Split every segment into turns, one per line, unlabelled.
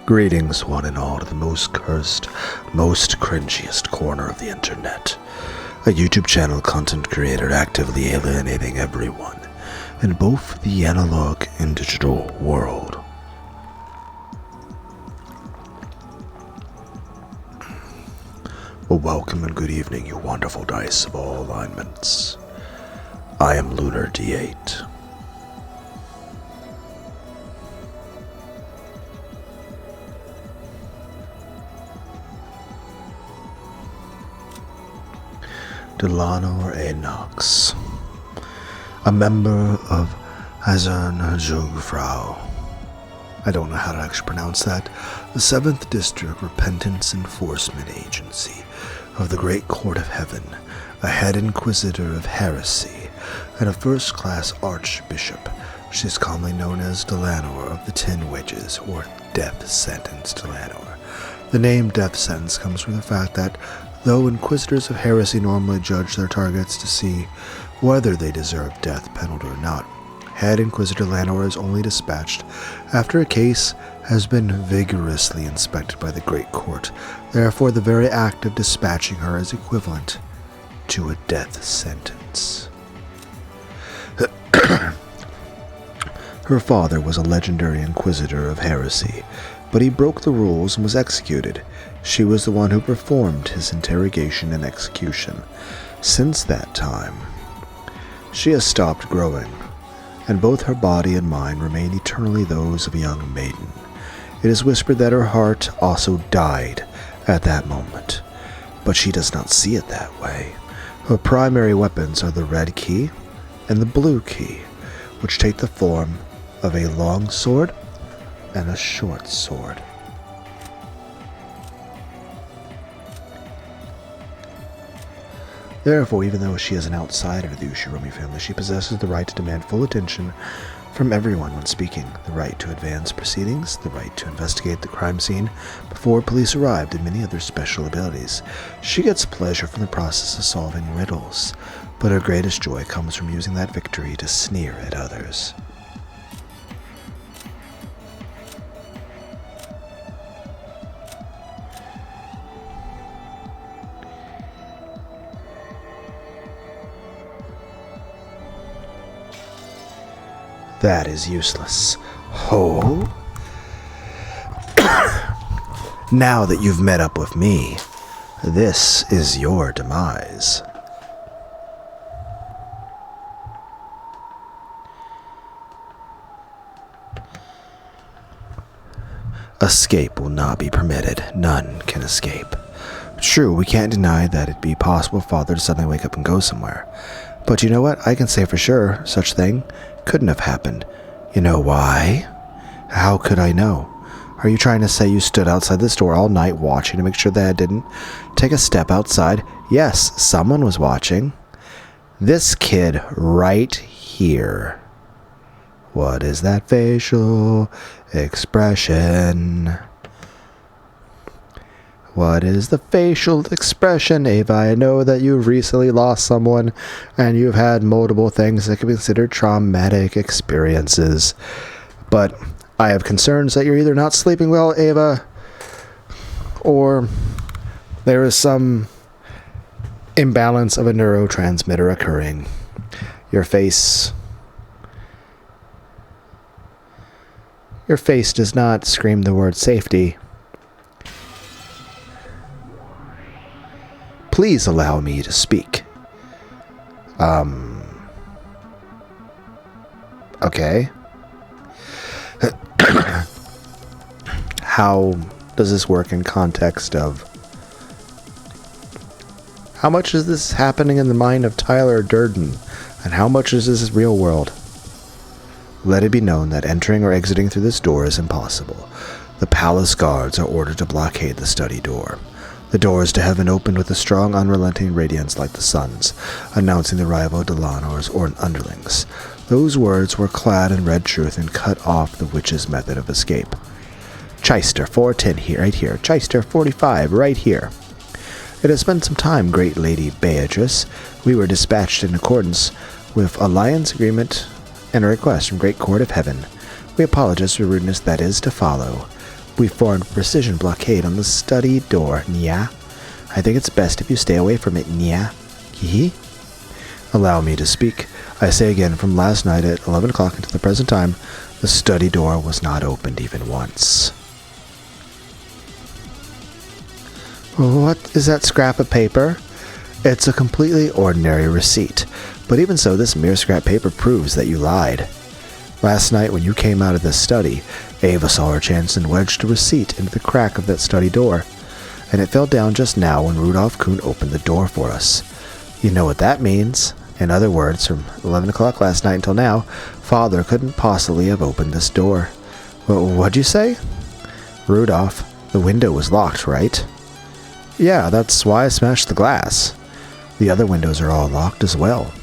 Greetings, one and all, to the most cursed, most cringiest corner of the internet. A YouTube channel content creator actively alienating everyone in both the analog and digital world. Well, welcome and good evening, you wonderful dice of all alignments. I am Lunar D8. Delano A. Knox, a member of Azern Jungfrau. I don't know how to actually pronounce that. The 7th District Repentance Enforcement Agency of the Great Court of Heaven, a head inquisitor of heresy, and a first-class archbishop. She is commonly known as Delanor of the 10 Wedges, or Death Sentence Delanor. The name Death Sentence comes from the fact that though inquisitors of heresy normally judge their targets to see whether they deserve death penalty or not, Head Inquisitor Lanor is only dispatched after a case has been vigorously inspected by the Great Court. Therefore, the very act of dispatching her is equivalent to a death sentence. Her father was a legendary inquisitor of heresy, but he broke the rules and was executed. She was the one who performed his interrogation and execution. Since that time, she has stopped growing, and both her body and mind remain eternally those of a young maiden. It is whispered that her heart also died at that moment, but she does not see it that way. Her primary weapons are the red key and the blue key, which take the form of a long sword and a short sword. Therefore, even though she is an outsider to the Ushiromi family, she possesses the right to demand full attention from everyone when speaking, the right to advance proceedings, the right to investigate the crime scene before police arrived, and many other special abilities. She gets pleasure from the process of solving riddles, but her greatest joy comes from using that victory to sneer at others. That is useless. Oh? Now that you've met up with me, this is your demise. Escape will not be permitted. None can escape. True, we can't deny that it'd be possible for Father to suddenly wake up and go somewhere. But you know what? I can say for sure such thing couldn't have happened. You know why? How could I know? Are you trying to say you stood outside this door all night watching to make sure that I didn't take a step outside? Yes, someone was watching. This kid right here. What is that facial expression? What is the facial expression, Ava? I know that you've recently lost someone, and you've had multiple things that can be considered traumatic experiences. But I have concerns that you're either not sleeping well, Ava, or there is some imbalance of a neurotransmitter occurring. Your face does not scream the word safety. Please allow me to speak. Okay. How does this work in context of how much is this happening in the mind of Tyler Durden, and how much is this real world? Let it be known that entering or exiting through this door is impossible. The palace guards are ordered to blockade the study door. The doors to heaven opened with a strong, unrelenting radiance like the sun's, announcing the arrival of Delanors or underlings. Those words were clad in red truth and cut off the witch's method of escape. Chister 410 here, right here. Chister 45 right here. It has been some time, great Lady Beatrice. We were dispatched in accordance with alliance agreement and a request from Great Court of Heaven. We apologize for rudeness that is to follow. We formed a precision blockade on the study door, nya. I think it's best if you stay away from it, nya. Hee. Allow me to speak. I say again, from last night at 11 o'clock until the present time, the study door was not opened even once. What is that scrap of paper? It's a completely ordinary receipt, but even so, this mere scrap paper proves that you lied. Last night when you came out of the study, Ava saw her chance and wedged a receipt into the crack of that study door, and it fell down just now when Rudolph Kuhn opened the door for us. You know what that means. In other words, from 11 o'clock last night until now, Father couldn't possibly have opened this door. What'd you say? Rudolph, the window was locked, right? Yeah, that's why I smashed the glass. The other windows are all locked as well.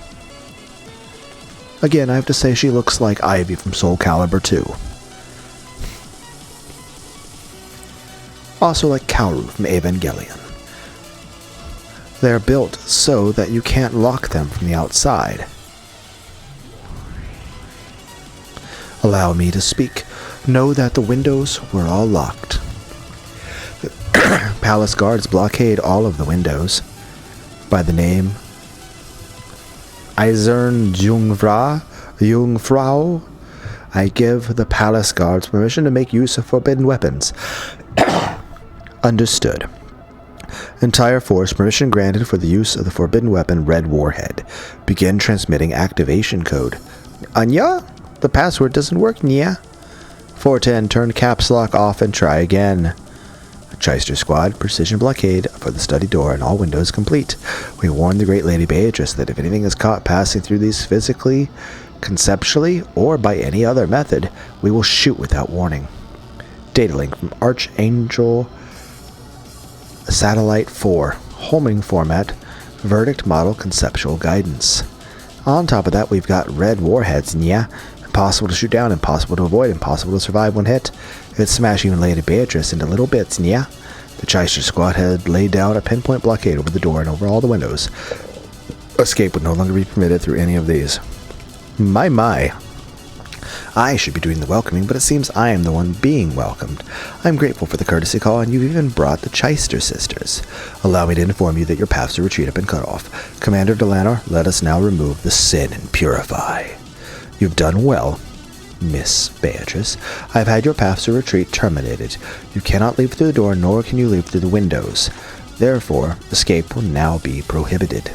Again, I have to say she looks like Ivy from Soul Calibur 2. Also like Kaoru from Evangelion. They're built so that you can't lock them from the outside. Allow me to speak. Know that the windows were all locked. Palace guards blockade all of the windows. By the name Eisern Jungfrau, I give the palace guards permission to make use of forbidden weapons. Understood. Entire force permission granted for the use of the forbidden weapon Red Warhead. Begin transmitting activation code. Anya? The password doesn't work, nya. 410, turn caps lock off and try again. Chyster Squad, precision blockade for the study door and all windows complete. We warn the great Lady Beatrice that if anything is caught passing through these physically, conceptually, or by any other method, we will shoot without warning. Data link from Archangel Satellite 4, homing format, verdict model conceptual guidance. On top of that, we've got red warheads, nya. Impossible to shoot down, impossible to avoid, impossible to survive one hit. It'd smash even Lady Beatrice into little bits, nya. The Chyster Squad had laid down a pinpoint blockade over the door and over all the windows. Escape would no longer be permitted through any of these. My. I should be doing the welcoming, but it seems I am the one being welcomed. I'm grateful for the courtesy call, and you've even brought the Chyster sisters. Allow me to inform you that your paths to retreat have been cut off. Commander Delanor, let us now remove the sin and purify. You've done well, Miss Beatrice. I've had your paths to retreat terminated. You cannot leave through the door, nor can you leave through the windows. Therefore, escape will now be prohibited.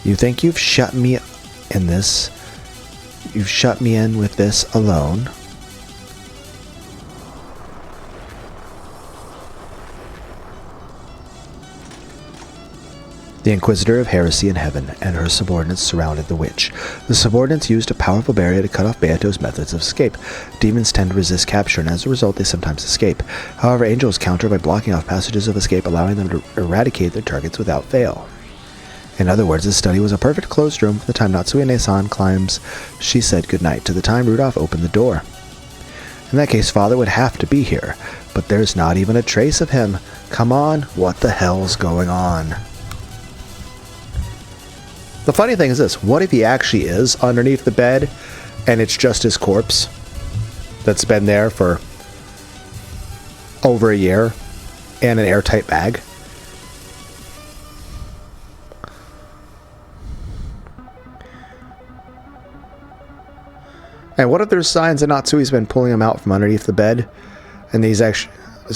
You think you've shut me in this? You've shut me in with this alone? The Inquisitor of Heresy in Heaven and her subordinates surrounded the witch. The subordinates used a powerful barrier to cut off Beato's methods of escape. Demons tend to resist capture, and as a result they sometimes escape. However, angels counter by blocking off passages of escape, allowing them to eradicate their targets without fail. In other words, this study was a perfect closed room from the time Natsuine-san climbs. She said goodnight to the time Rudolph opened the door. In that case, Father would have to be here, but there's not even a trace of him. Come on, what the hell's going on? The funny thing is this, what if he actually is underneath the bed, and it's just his corpse that's been there for over a year, and an airtight bag? And what if there's signs that Natsui's been pulling him out from underneath the bed, and he's actually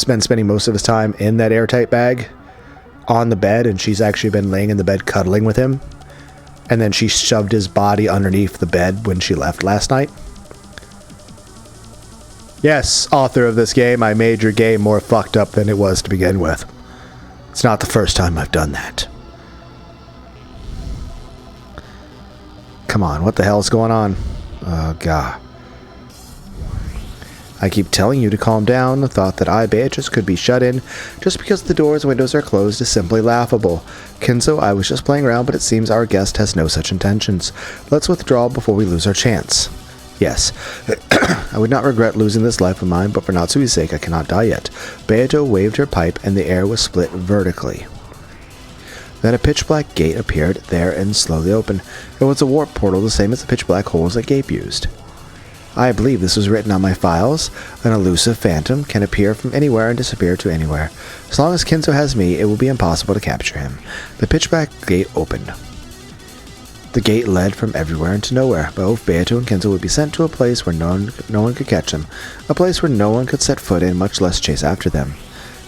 been spending most of his time in that airtight bag on the bed, and she's actually been laying in the bed cuddling with him, and then she shoved his body underneath the bed when she left last night? Yes, author of this game, I made your game more fucked up than it was to begin with. It's not the first time I've done that. Come on, what the hell's going on? Oh, God. I keep telling you to calm down. The thought that I, Beatrice, could be shut in just because the doors and windows are closed is simply laughable. Kinzo, I was just playing around, but it seems our guest has no such intentions. Let's withdraw before we lose our chance. Yes, I would not regret losing this life of mine, but for Natsui's sake, I cannot die yet. Beato waved her pipe, and the air was split vertically. Then a pitch-black gate appeared there and slowly opened. It was a warp portal, the same as the pitch-black holes that Gape used. I believe this was written on my files. An elusive phantom can appear from anywhere and disappear to anywhere. As long as Kinzo has me, it will be impossible to capture him. The pitch-black gate opened. The gate led from everywhere into nowhere. Both Beato and Kinzo would be sent to a place where no one could catch them, a place where no one could set foot in, much less chase after them.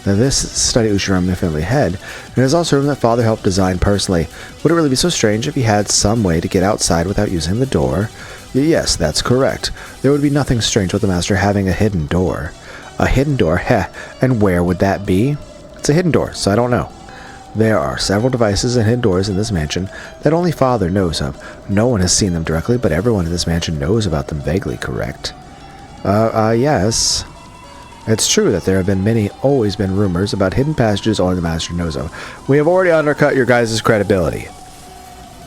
Now this study Ushiram definitely had, and it is also a room that Father helped design personally. Would it really be so strange if he had some way to get outside without using the door? Yes, that's correct. There would be nothing strange with the Master having a hidden door. A hidden door? Heh, and where would that be? It's a hidden door, so I don't know. There are several devices and hidden doors in this mansion that only Father knows of. No one has seen them directly, but everyone in this mansion knows about them vaguely, correct? Yes. It's true that there have always been rumors about hidden passages only the Master knows of. We have already undercut your guys' credibility.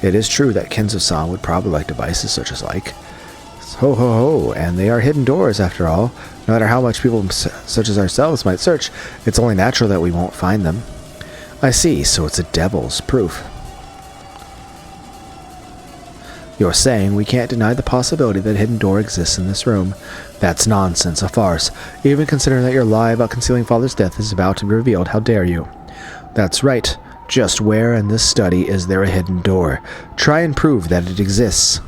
It is true that Kenzo-san would probably like devices such as Ho ho ho, and they are hidden doors after all. No matter how much people such as ourselves might search, it's only natural that we won't find them. I see, so it's a devil's proof. You're saying we can't deny the possibility that a hidden door exists in this room. That's nonsense, a farce. Even considering that your lie about concealing Father's death is about to be revealed, how dare you? That's right. Just where in this study is there a hidden door? Try and prove that it exists.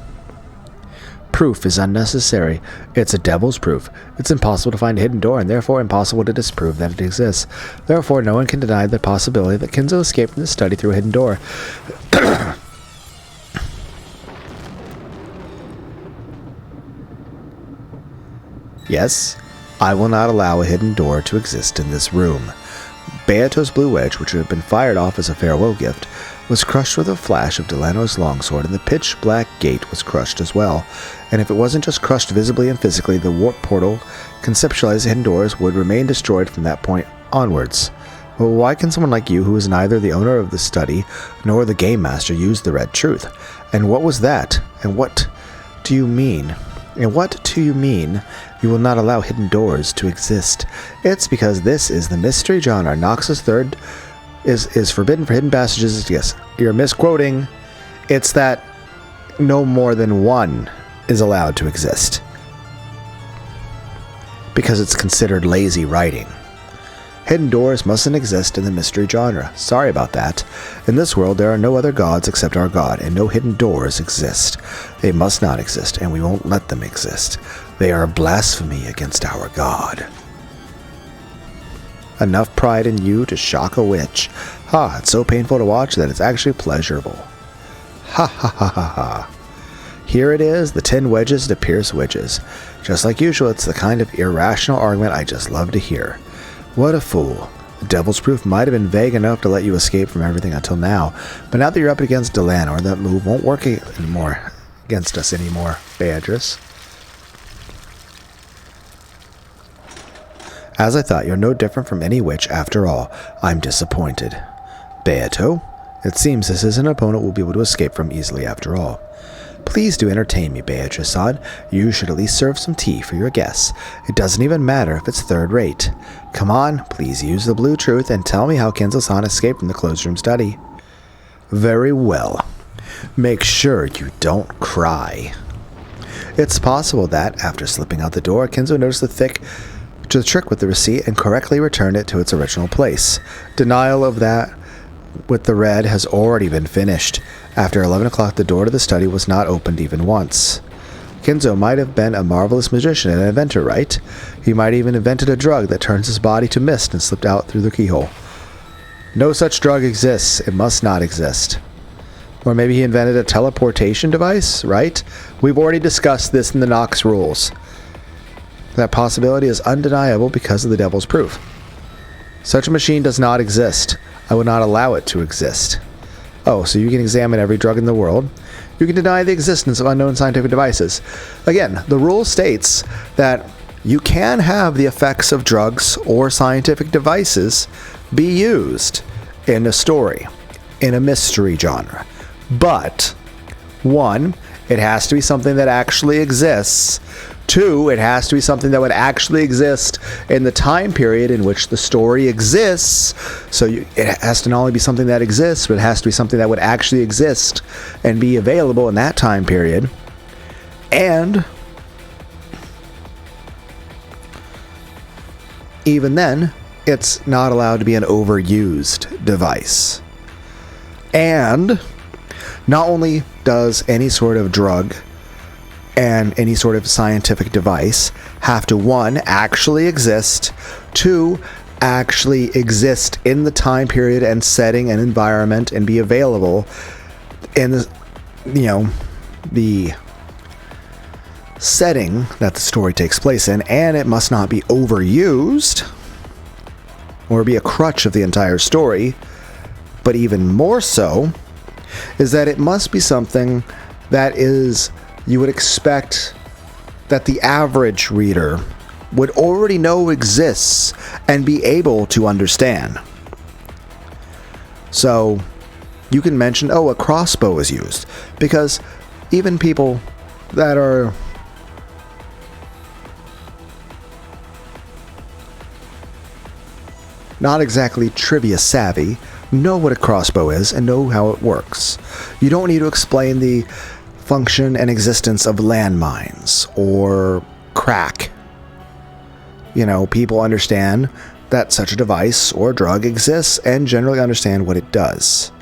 Proof is unnecessary. It's a devil's proof. It's impossible to find a hidden door, and therefore impossible to disprove that it exists. Therefore, no one can deny the possibility that Kinzo escaped from the study through a hidden door. Yes, I will not allow a hidden door to exist in this room. Beato's blue wedge, which had been fired off as a farewell gift, was crushed with a flash of Delano's longsword, and the pitch-black gate was crushed as well. And if it wasn't just crushed visibly and physically, the warp portal conceptualized hidden doors would remain destroyed from that point onwards. Well, why can someone like you, who is neither the owner of the study nor the game master, use the red truth? And what was that? And what do you mean? And what do you mean you will not allow hidden doors to exist? It's because this is the mystery genre. Noxus third is forbidden for hidden passages. Yes, you're misquoting. It's that no more than one is allowed to exist, because it's considered lazy writing. Hidden doors mustn't exist in the mystery genre. Sorry about that. In this world, there are no other gods except our God, and no hidden doors exist. They must not exist, and we won't let them exist. They are a blasphemy against our God. Enough pride in you to shock a witch. Ha, it's so painful to watch that it's actually pleasurable. Ha ha ha ha ha. Here it is, the 10 wedges to pierce witches. Just like usual, it's the kind of irrational argument I just love to hear. What a fool. The devil's proof might have been vague enough to let you escape from everything until now, but now that you're up against Delano, that move won't work anymore against us anymore, Beatrice. As I thought, you're no different from any witch after all. I'm disappointed. Beato, it seems this is an opponent we'll be able to escape from easily after all. Please do entertain me, Beatrice-san. You should at least serve some tea for your guests. It doesn't even matter if it's third rate. Come on, please use the blue truth and tell me how Kenzo-san escaped from the closed room study. Very well. Make sure you don't cry. It's possible that, after slipping out the door, Kenzo noticed the trick with the receipt and correctly returned it to its original place. Denial of that with the red has already been finished. After 11 o'clock, the door to the study was not opened even once. Kinzo might have been a marvelous magician and inventor, right? He might even invented a drug that turns his body to mist and slipped out through the keyhole. No such drug exists. It must not exist. Or maybe he invented a teleportation device, right? We've already discussed this in the Nox rules. That possibility is undeniable because of the devil's proof. Such a machine does not exist. I would not allow it to exist. Oh, so you can examine every drug in the world. You can deny the existence of unknown scientific devices. Again, the rule states that you can have the effects of drugs or scientific devices be used in a story, in a mystery genre. But, 1, it has to be something that actually exists. 2, it has to be something that would actually exist in the time period in which the story exists. So it has to not only be something that exists, but it has to be something that would actually exist and be available in that time period. And even then, it's not allowed to be an overused device. And not only does any sort of drug and any sort of scientific device have to, 1, actually exist, 2, actually exist in the time period and setting and environment and be available in the, the setting that the story takes place in, and it must not be overused or be a crutch of the entire story. But even more so is that it must be something that is, you would expect that the average reader would already know exists and be able to understand. So you can mention, a crossbow is used, because even people that are not exactly trivia savvy know what a crossbow is and know how it works. You don't need to explain the function and existence of landmines or crack. People understand that such a device or drug exists and generally understand what it does.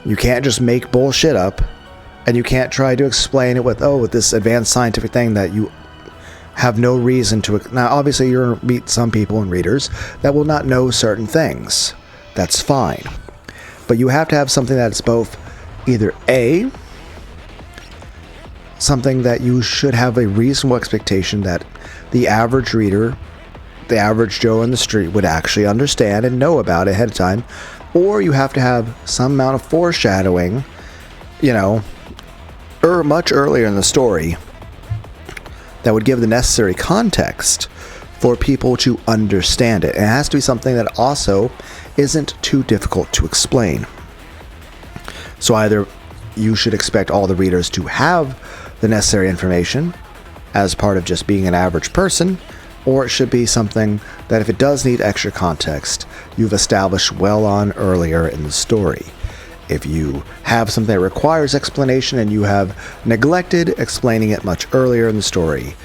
You can't just make bullshit up, and you can't try to explain it with this advanced scientific thing that you have no reason to. Now, obviously, you're going to meet some people and readers that will not know certain things. That's fine. But you have to have something that's both either A, something that you should have a reasonable expectation that the average reader, the average Joe in the street would actually understand and know about ahead of time, or you have to have some amount of foreshadowing, much earlier in the story that would give the necessary context for people to understand it. And it has to be something that also isn't too difficult to explain. So either you should expect all the readers to have the necessary information as part of just being an average person, or it should be something that if it does need extra context, you've established well on earlier in the story. If you have something that requires explanation and you have neglected explaining it much earlier in the story,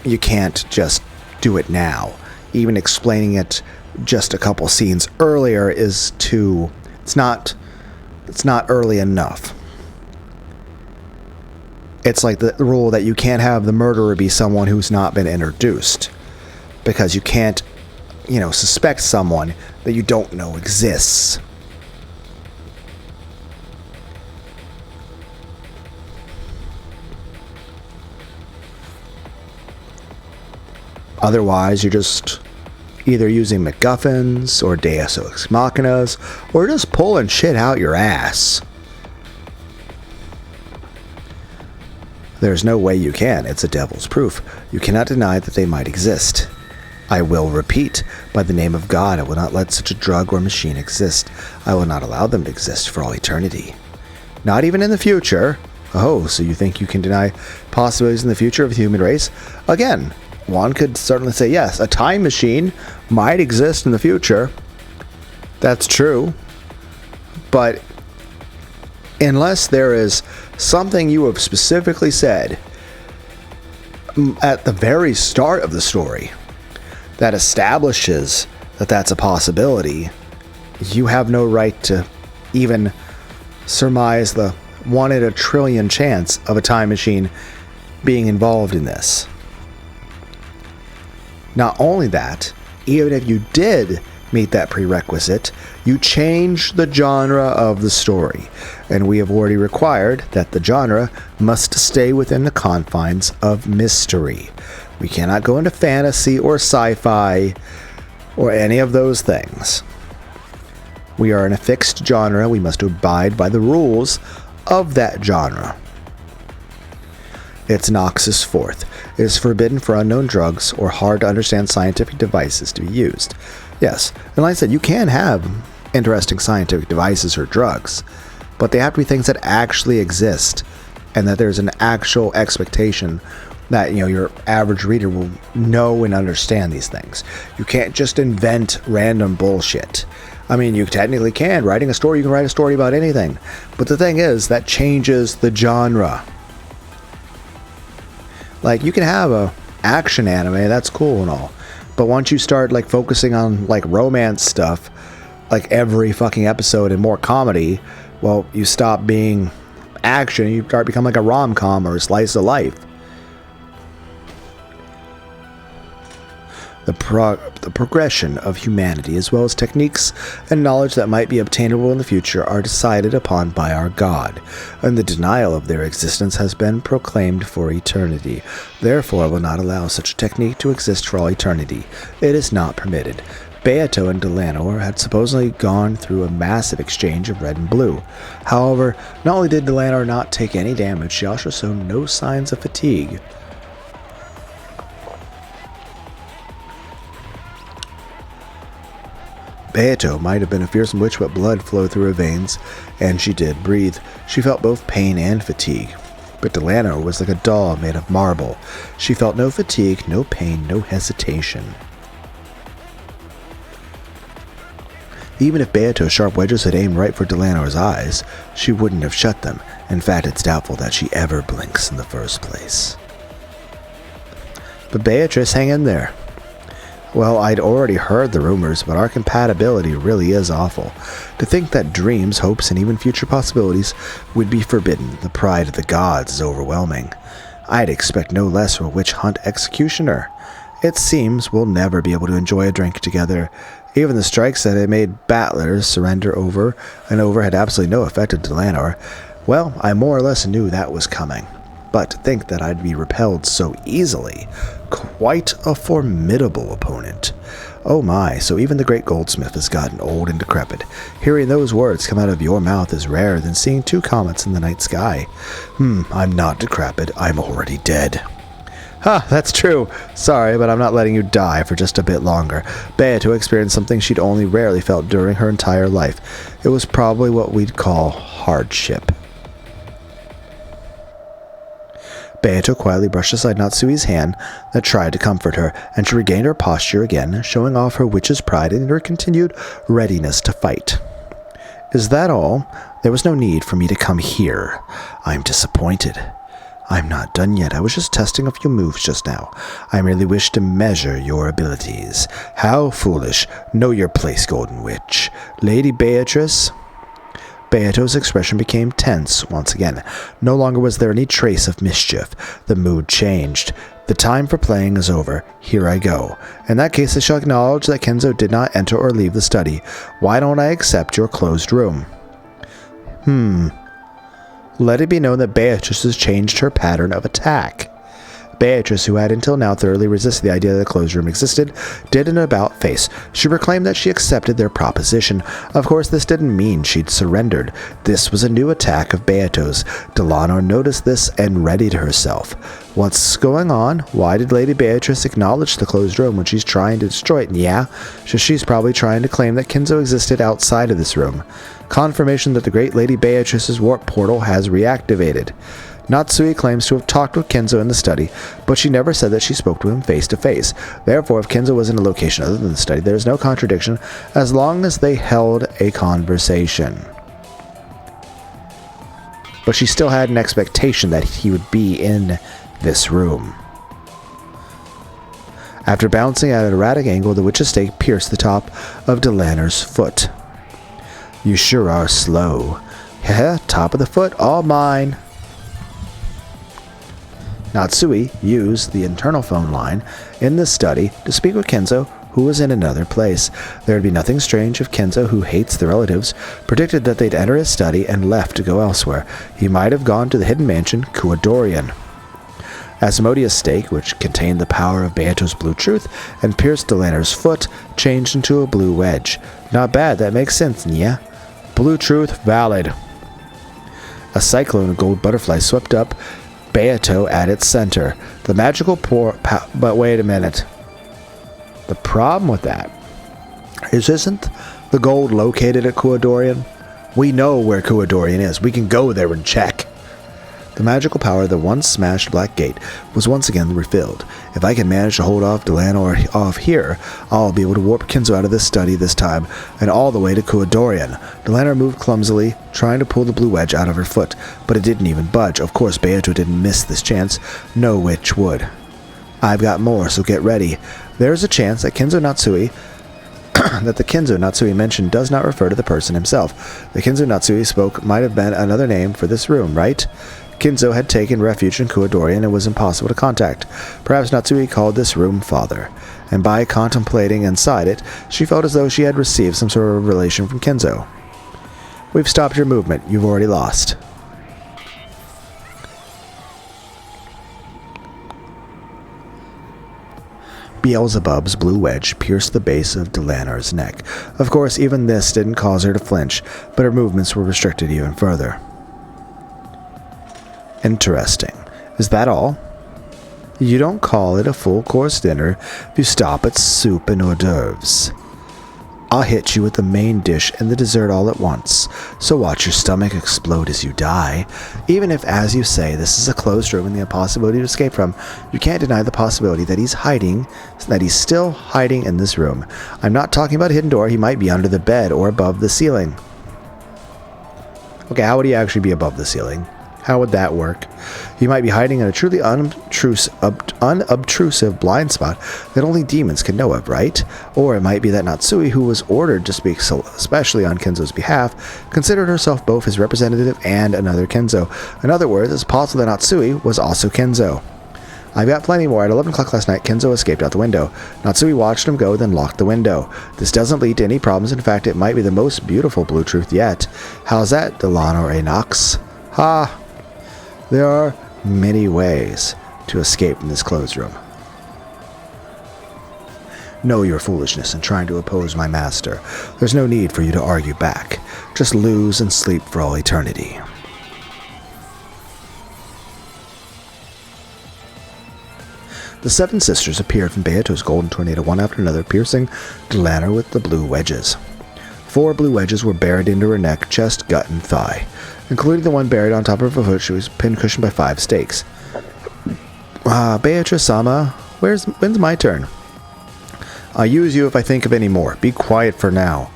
you can't just do it now. Even explaining it just a couple scenes earlier is too... It's not early enough. It's like the rule that you can't have the murderer be someone who's not been introduced, because you can't, suspect someone that you don't know exists. Otherwise, you're just either using MacGuffins or Deus Ex Machinas, or just pulling shit out your ass. There's no way you can. It's a devil's proof. You cannot deny that they might exist. I will repeat, by the name of God, I will not let such a drug or machine exist. I will not allow them to exist for all eternity. Not even in the future. Oh, so you think you can deny possibilities in the future of the human race? Again, one could certainly say, yes, a time machine might exist in the future. That's true. But unless there is something you have specifically said at the very start of the story that establishes that that's a possibility, you have no right to even surmise the 1 in a trillion chance of a time machine being involved in this. Not only that, even if you did meet that prerequisite, you change the genre of the story, and we have already required that the genre must stay within the confines of mystery. We cannot go into fantasy or sci-fi or any of those things. We are in a fixed genre. We must abide by the rules of that genre. It's Noxus Fourth. It is forbidden for unknown drugs or hard to understand scientific devices to be used. Yes, and like I said, you can have interesting scientific devices or drugs, but they have to be things that actually exist, and that there's an actual expectation that your average reader will know and understand these things. You can't just invent random bullshit. I mean, you technically can. Writing a story, you can write a story about anything, but the thing is, that changes the genre. Like, you can have action anime, that's cool and all. But once you start like focusing on like romance stuff, like every fucking episode and more comedy, well, you stop being action, you start becoming like a rom-com or a slice of life. The progression of humanity, as well as techniques and knowledge that might be obtainable in the future, are decided upon by our God, and the denial of their existence has been proclaimed for eternity. Therefore, I will not allow such a technique to exist for all eternity. It is not permitted. Beato and Delanor had supposedly gone through a massive exchange of red and blue. However, not only did Delanor not take any damage, she also showed no signs of fatigue. Beato might have been a fearsome witch, but blood flowed through her veins, and she did breathe. She felt both pain and fatigue. But Delanor was like a doll made of marble. She felt no fatigue, no pain, no hesitation. Even if Beato's sharp wedges had aimed right for Delanor's eyes, she wouldn't have shut them. In fact, it's doubtful that she ever blinks in the first place. But Beatrice, hang in there. Well, I'd already heard the rumors, but our compatibility really is awful. To think that dreams, hopes, and even future possibilities would be forbidden, the pride of the gods is overwhelming. I'd expect no less from a witch hunt executioner. It seems we'll never be able to enjoy a drink together. Even the strikes that had made battlers surrender over and over had absolutely no effect on Delanor. Well, I more or less knew that was coming. But to think that I'd be repelled so easily. Quite a formidable opponent. Oh my, so even the great goldsmith has gotten old and decrepit. Hearing those words come out of your mouth is rarer than seeing two comets in the night sky. I'm not decrepit, I'm already dead. That's true. Sorry, but I'm not letting you die for just a bit longer. Beato experienced something she'd only rarely felt during her entire life. It was probably what we'd call hardship. Beato quietly brushed aside Natsui's hand that tried to comfort her, and she regained her posture again, showing off her witch's pride and her continued readiness to fight. Is that all? There was no need for me to come here. I'm disappointed. I'm not done yet. I was just testing a few moves just now. I merely wish to measure your abilities. How foolish. Know your place, Golden Witch. Lady Beatrice? Beato's expression became tense once again. No longer was there any trace of mischief. The mood changed. The time for playing is over. Here I go. In that case, I shall acknowledge that Kenzo did not enter or leave the study. Why don't I accept your closed room? Let it be known that Beatrice has changed her pattern of attack. Beatrice, who had until now thoroughly resisted the idea that a closed room existed, did an about-face. She proclaimed that she accepted their proposition. Of course, this didn't mean she'd surrendered. This was a new attack of Beato's. Delanor noticed this and readied herself. What's going on? Why did Lady Beatrice acknowledge the closed room when she's trying to destroy it? Yeah, so she's probably trying to claim that Kenzo existed outside of this room. Confirmation that the great Lady Beatrice's warp portal has reactivated. Natsui claims to have talked with Kenzo in the study, but she never said that she spoke to him face to face. Therefore, if Kenzo was in a location other than the study, there is no contradiction as long as they held a conversation. But she still had an expectation that he would be in this room. After bouncing at an erratic angle, the witch's stake pierced the top of Delanor's foot. You sure are slow. Heh, top of the foot, all mine. Natsui used the internal phone line in the study to speak with Kenzo, who was in another place. There would be nothing strange if Kenzo, who hates the relatives, predicted that they'd enter his study and left to go elsewhere. He might have gone to the hidden mansion, Kuadorian. Asmodeus' stake, which contained the power of Beato's blue truth and pierced Delanor's foot, changed into a blue wedge. Not bad, that makes sense, yeah? Blue truth, valid. A cyclone of gold butterflies swept up, Beato at its center. The magical but wait a minute. The problem with that is, isn't the gold located at Kuadorian? We know where Kuadorian is. We can go there and check. The magical power of the once smashed black gate was once again refilled. If I can manage to hold off Delanor off here, I'll be able to warp Kenzo out of this study this time, and all the way to Kuadorian. Delanor moved clumsily, trying to pull the blue wedge out of her foot, but it didn't even budge. Of course, Beato didn't miss this chance. No witch would. I've got more, so get ready. There's a chance that the Kinzo Natsui mentioned does not refer to the person himself. The Kinzo Natsui spoke might have been another name for this room, right? Kinzo had taken refuge in Kuadorian and was impossible to contact. Perhaps Natsui called this room Father, and by contemplating inside it, she felt as though she had received some sort of relation from Kinzo. We've stopped your movement. You've already lost. Beelzebub's blue wedge pierced the base of Delanar's neck. Of course, even this didn't cause her to flinch, but her movements were restricted even further. Interesting. Is that all? You don't call it a full-course dinner if you stop at soup and hors d'oeuvres. I'll hit you with the main dish and the dessert all at once, so watch your stomach explode as you die. Even if, as you say, this is a closed room and the impossibility to escape from, you can't deny the possibility that he's still hiding in this room. I'm not talking about a hidden door. He might be under the bed or above the ceiling. Okay, how would he actually be above the ceiling? How would that work? He might be hiding in a truly unobtrusive blind spot that only demons can know of, right? Or it might be that Natsui, who was ordered to speak especially on Kenzo's behalf, considered herself both his representative and another Kenzo. In other words, it's possible that Natsui was also Kenzo. I've got plenty more. At 11 o'clock last night, Kenzo escaped out the window. Natsui watched him go, then locked the window. This doesn't lead to any problems. In fact, it might be the most beautiful blue truth yet. How's that, Delano Enox? Ha! There are many ways to escape from this closed room. Know your foolishness in trying to oppose my master. There's no need for you to argue back. Just lose and sleep for all eternity. The seven sisters appeared from Beato's golden tornado one after another, piercing Delanar with the blue wedges. 4 blue wedges were buried into her neck, chest, gut, and thigh. Including the one buried on top of her foot, she was pincushioned by 5 stakes. Beatrice-sama, when's my turn? I'll use you if I think of any more. Be quiet for now.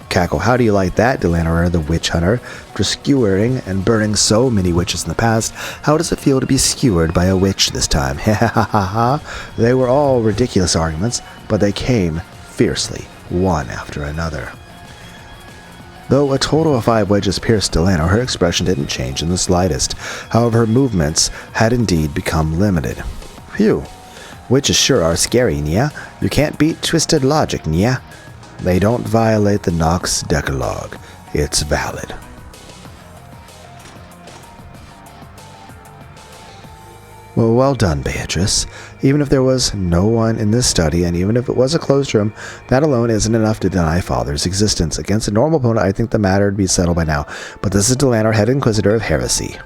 Cackle, how do you like that, Delanar, the witch hunter? After skewering and burning so many witches in the past, how does it feel to be skewered by a witch this time? Ha ha ha ha. They were all ridiculous arguments, but they came fiercely, one after another. Though a total of 5 wedges pierced Delanar, her expression didn't change in the slightest. However, her movements had indeed become limited. Phew. Witches sure are scary, Nya. You can't beat twisted logic, Nya. They don't violate the Nox Decalogue. It's valid. Well done, Beatrice. Even if there was no one in this study, and even if it was a closed room, that alone isn't enough to deny Father's existence. Against a normal opponent, I think the matter would be settled by now. But this is Delanar, head inquisitor of heresy.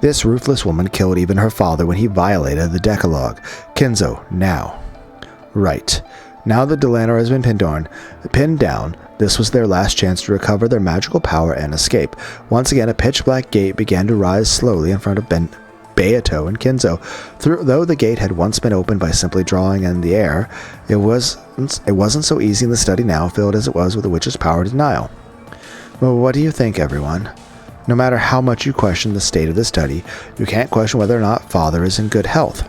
This ruthless woman killed even her father when he violated the Decalogue. Kenzo, now. Right. Now that Delanar has been pinned down, this was their last chance to recover their magical power and escape. Once again, a pitch-black gate began to rise slowly in front of Beato and Kenzo. Though the gate had once been opened by simply drawing in the air, it wasn't so easy in the study now, filled as it was with the witch's power denial. Well, what do you think, everyone? No matter how much you question the state of the study, you can't question whether or not Father is in good health.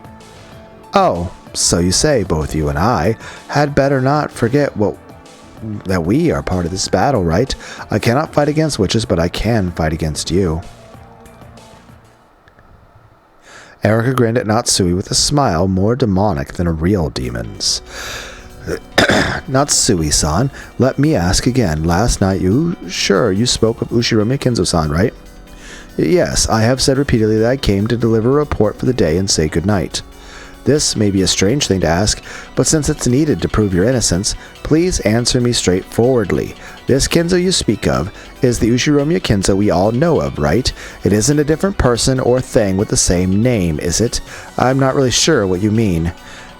Oh, so you say, both you and I had better not forget that we are part of this battle, right? I cannot fight against witches, but I can fight against you. Erica grinned at Natsui with a smile more demonic than a real demon's. Natsui-san, let me ask again. Last night you spoke of Ushiromi Kenzo-san, right? Yes, I have said repeatedly that I came to deliver a report for the day and say goodnight. This may be a strange thing to ask, but since it's needed to prove your innocence, please answer me straightforwardly. This Kenzo you speak of is the Ushiromi Kenzo we all know of, right? It isn't a different person or thing with the same name, is it? I'm not really sure what you mean.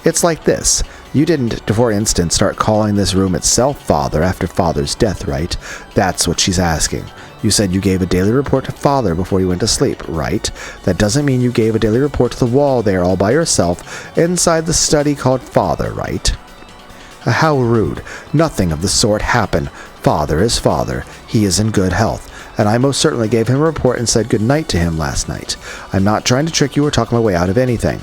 It's like this. You didn't, for instance, start calling this room itself Father after Father's death, right? That's what she's asking. You said you gave a daily report to Father before you went to sleep, right? That doesn't mean you gave a daily report to the wall there all by yourself inside the study called Father, right? How rude. Nothing of the sort happened. Father is Father. He is in good health. And I most certainly gave him a report and said good night to him last night. I'm not trying to trick you or talk my way out of anything.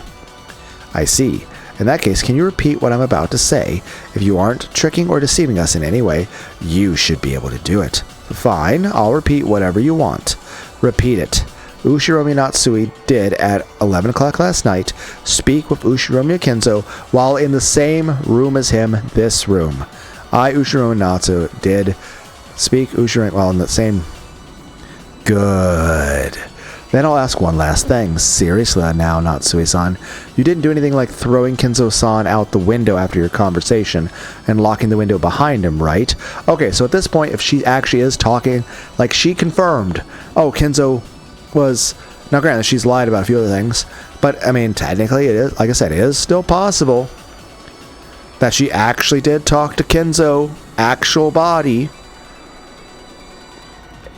I see. In that case, can you repeat what I'm about to say? If you aren't tricking or deceiving us in any way, you should be able to do it. Fine, I'll repeat whatever you want. Repeat it. Ushiromi Natsui did, at 11 o'clock last night, speak with Ushiromi Kenzo while in the same room as him, this room. I, Ushiromi Natsu, did speak Ushiromi while in the same... Good. Then I'll ask one last thing. Seriously now, Natsui-san. You didn't do anything like throwing Kenzo-san out the window after your conversation and locking the window behind him, right? Okay, so at this point, if she actually is talking, like she confirmed, oh, Kenzo was... Now granted, she's lied about a few other things, but I mean, technically it is, like I said, it is still possible that she actually did talk to Kenzo, actual body,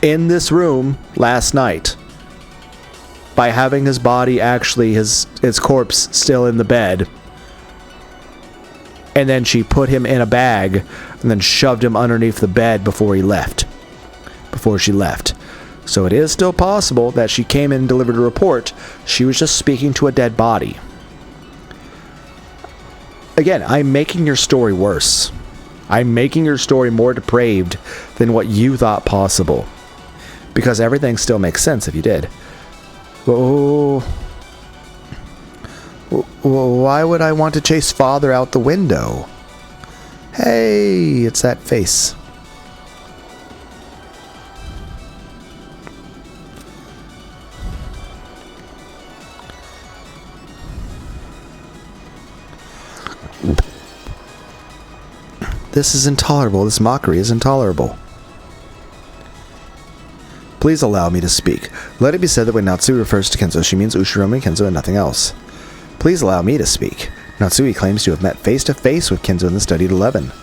in this room last night. By having his body actually, his corpse still in the bed. And then she put him in a bag and then shoved him underneath the bed before he left. Before she left. So it is still possible that she came in and delivered a report. She was just speaking to a dead body. Again, I'm making your story worse. I'm making your story more depraved than what you thought possible. Because everything still makes sense if you did. Oh, why would I want to chase father out the window? Hey, it's that face. This is intolerable. This mockery is intolerable. Please allow me to speak. Let it be said that when Natsui refers to Kenzo, she means Ushiromi Kenzo and nothing else. Please allow me to speak. Natsui claims to have met face-to-face with Kenzo in the study at 11.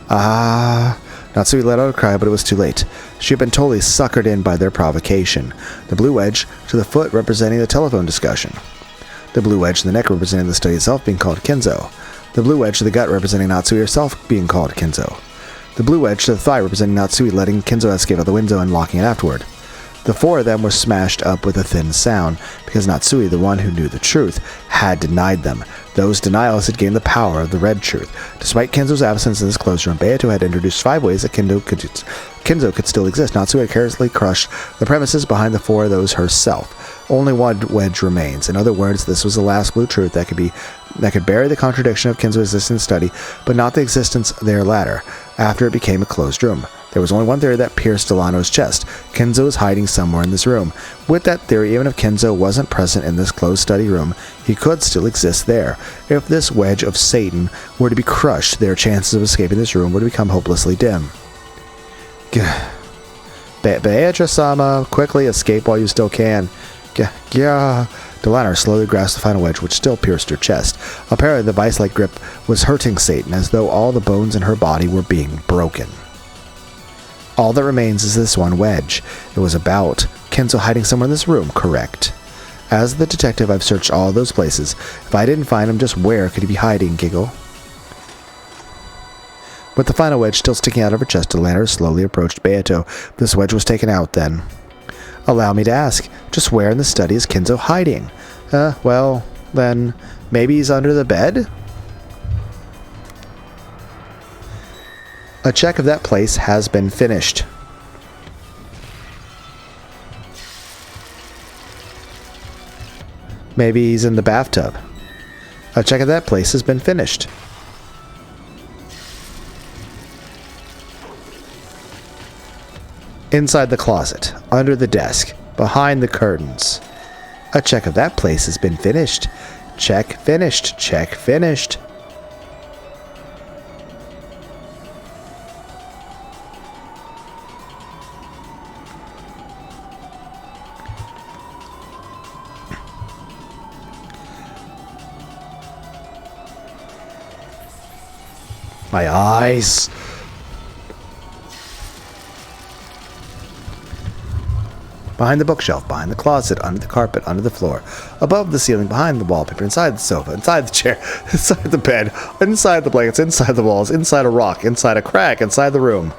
Natsui let out a cry, but it was too late. She had been totally suckered in by their provocation. The blue wedge to the foot representing the telephone discussion. The blue wedge to the neck representing the study itself being called Kenzo. The blue wedge to the gut representing Natsui herself being called Kenzo. The blue wedge to the thigh representing Natsui letting Kenzo escape out the window and locking it afterward. The four of them were smashed up with a thin sound, because Natsui, the one who knew the truth, had denied them. Those denials had gained the power of the red truth. Despite Kenzo's absence in this closed room, Beato had introduced 5 ways that Kenzo could still exist. Natsui had carelessly crushed the premises behind the 4 of those herself. Only one wedge remains. In other words, this was the last blue truth that could bury the contradiction of Kenzo's existence in the study, but not the existence there latter, after it became a closed room. There was only one theory that pierced Delano's chest. Kenzo is hiding somewhere in this room. With that theory, even if Kenzo wasn't present in this closed study room, he could still exist there. If this wedge of Satan were to be crushed, their chances of escaping this room would become hopelessly dim. Beatrice-sama, quickly escape while you still can. Delano slowly grasped the final wedge, which still pierced her chest. Apparently, the vice-like grip was hurting Satan, as though all the bones in her body were being broken. All that remains is this one wedge. It was about Kenzo hiding somewhere in this room, correct? As the detective, I've searched all those places. If I didn't find him, just where could he be hiding, Giggle? With the final wedge still sticking out of her chest, Delano slowly approached Beato. This wedge was taken out, then. Allow me to ask, just where in the study is Kenzo hiding? Well, then, maybe he's under the bed? A check of that place has been finished. Maybe he's in the bathtub. A check of that place has been finished. Inside the closet, under the desk, behind the curtains. A check of that place has been finished. Check finished. Check finished. My eyes. Behind the bookshelf, behind the closet, under the carpet, under the floor, above the ceiling, behind the wallpaper, inside the sofa, inside the chair, inside the bed, inside the blankets, inside the walls, inside a rock, inside a crack, inside the room.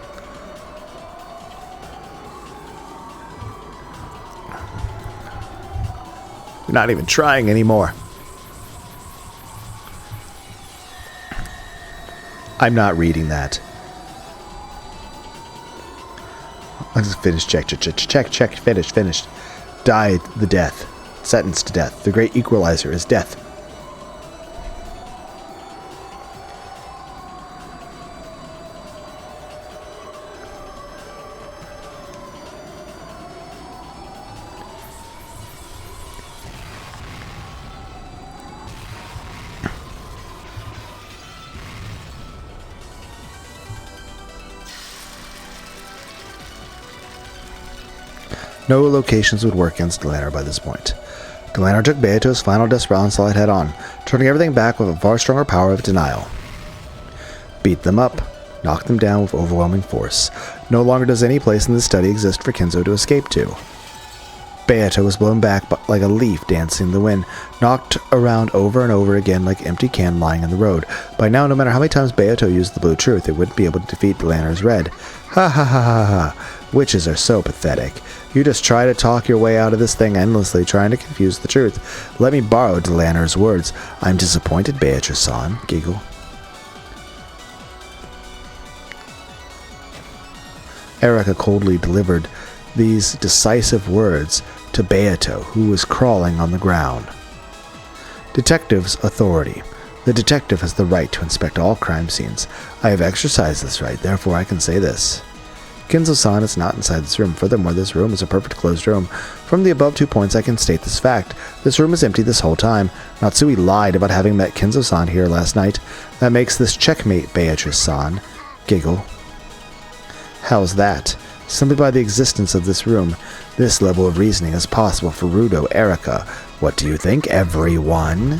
You're not even trying anymore. I'm not reading that. I just finished. Check, finished. Died the death. Sentenced to death. The great equalizer is death. No locations would work against Lunar by this point. Lunar took Beato's final desperate onslaught head on, turning everything back with a far stronger power of denial. Beat them up, knocked them down with overwhelming force. No longer does any place in this study exist for Kinzo to escape to. Beato was blown back like a leaf dancing in the wind, knocked around over and over again like an empty can lying in the road. By now, no matter how many times Beato used the blue truth, it wouldn't be able to defeat Delanner's red. Ha ha ha ha ha. Witches are so pathetic. You just try to talk your way out of this thing endlessly, trying to confuse the truth. Let me borrow Delanner's words. I'm disappointed, Beatrice-san. Giggle. Erica coldly delivered these decisive words to Beato, who was crawling on the ground. Detective's authority. The detective has the right to inspect all crime scenes. I have exercised this right, therefore I can say this. Kinzo-san is not inside this room. Furthermore, this room is a perfect closed room. From the above 2 points, I can state this fact. This room is empty this whole time. Natsui lied about having met Kinzo-san here last night. That makes this checkmate, Beatrice-san. Giggle. How's that? Simply by the existence of this room, this level of reasoning is possible for Rudo Erica. What do you think, everyone?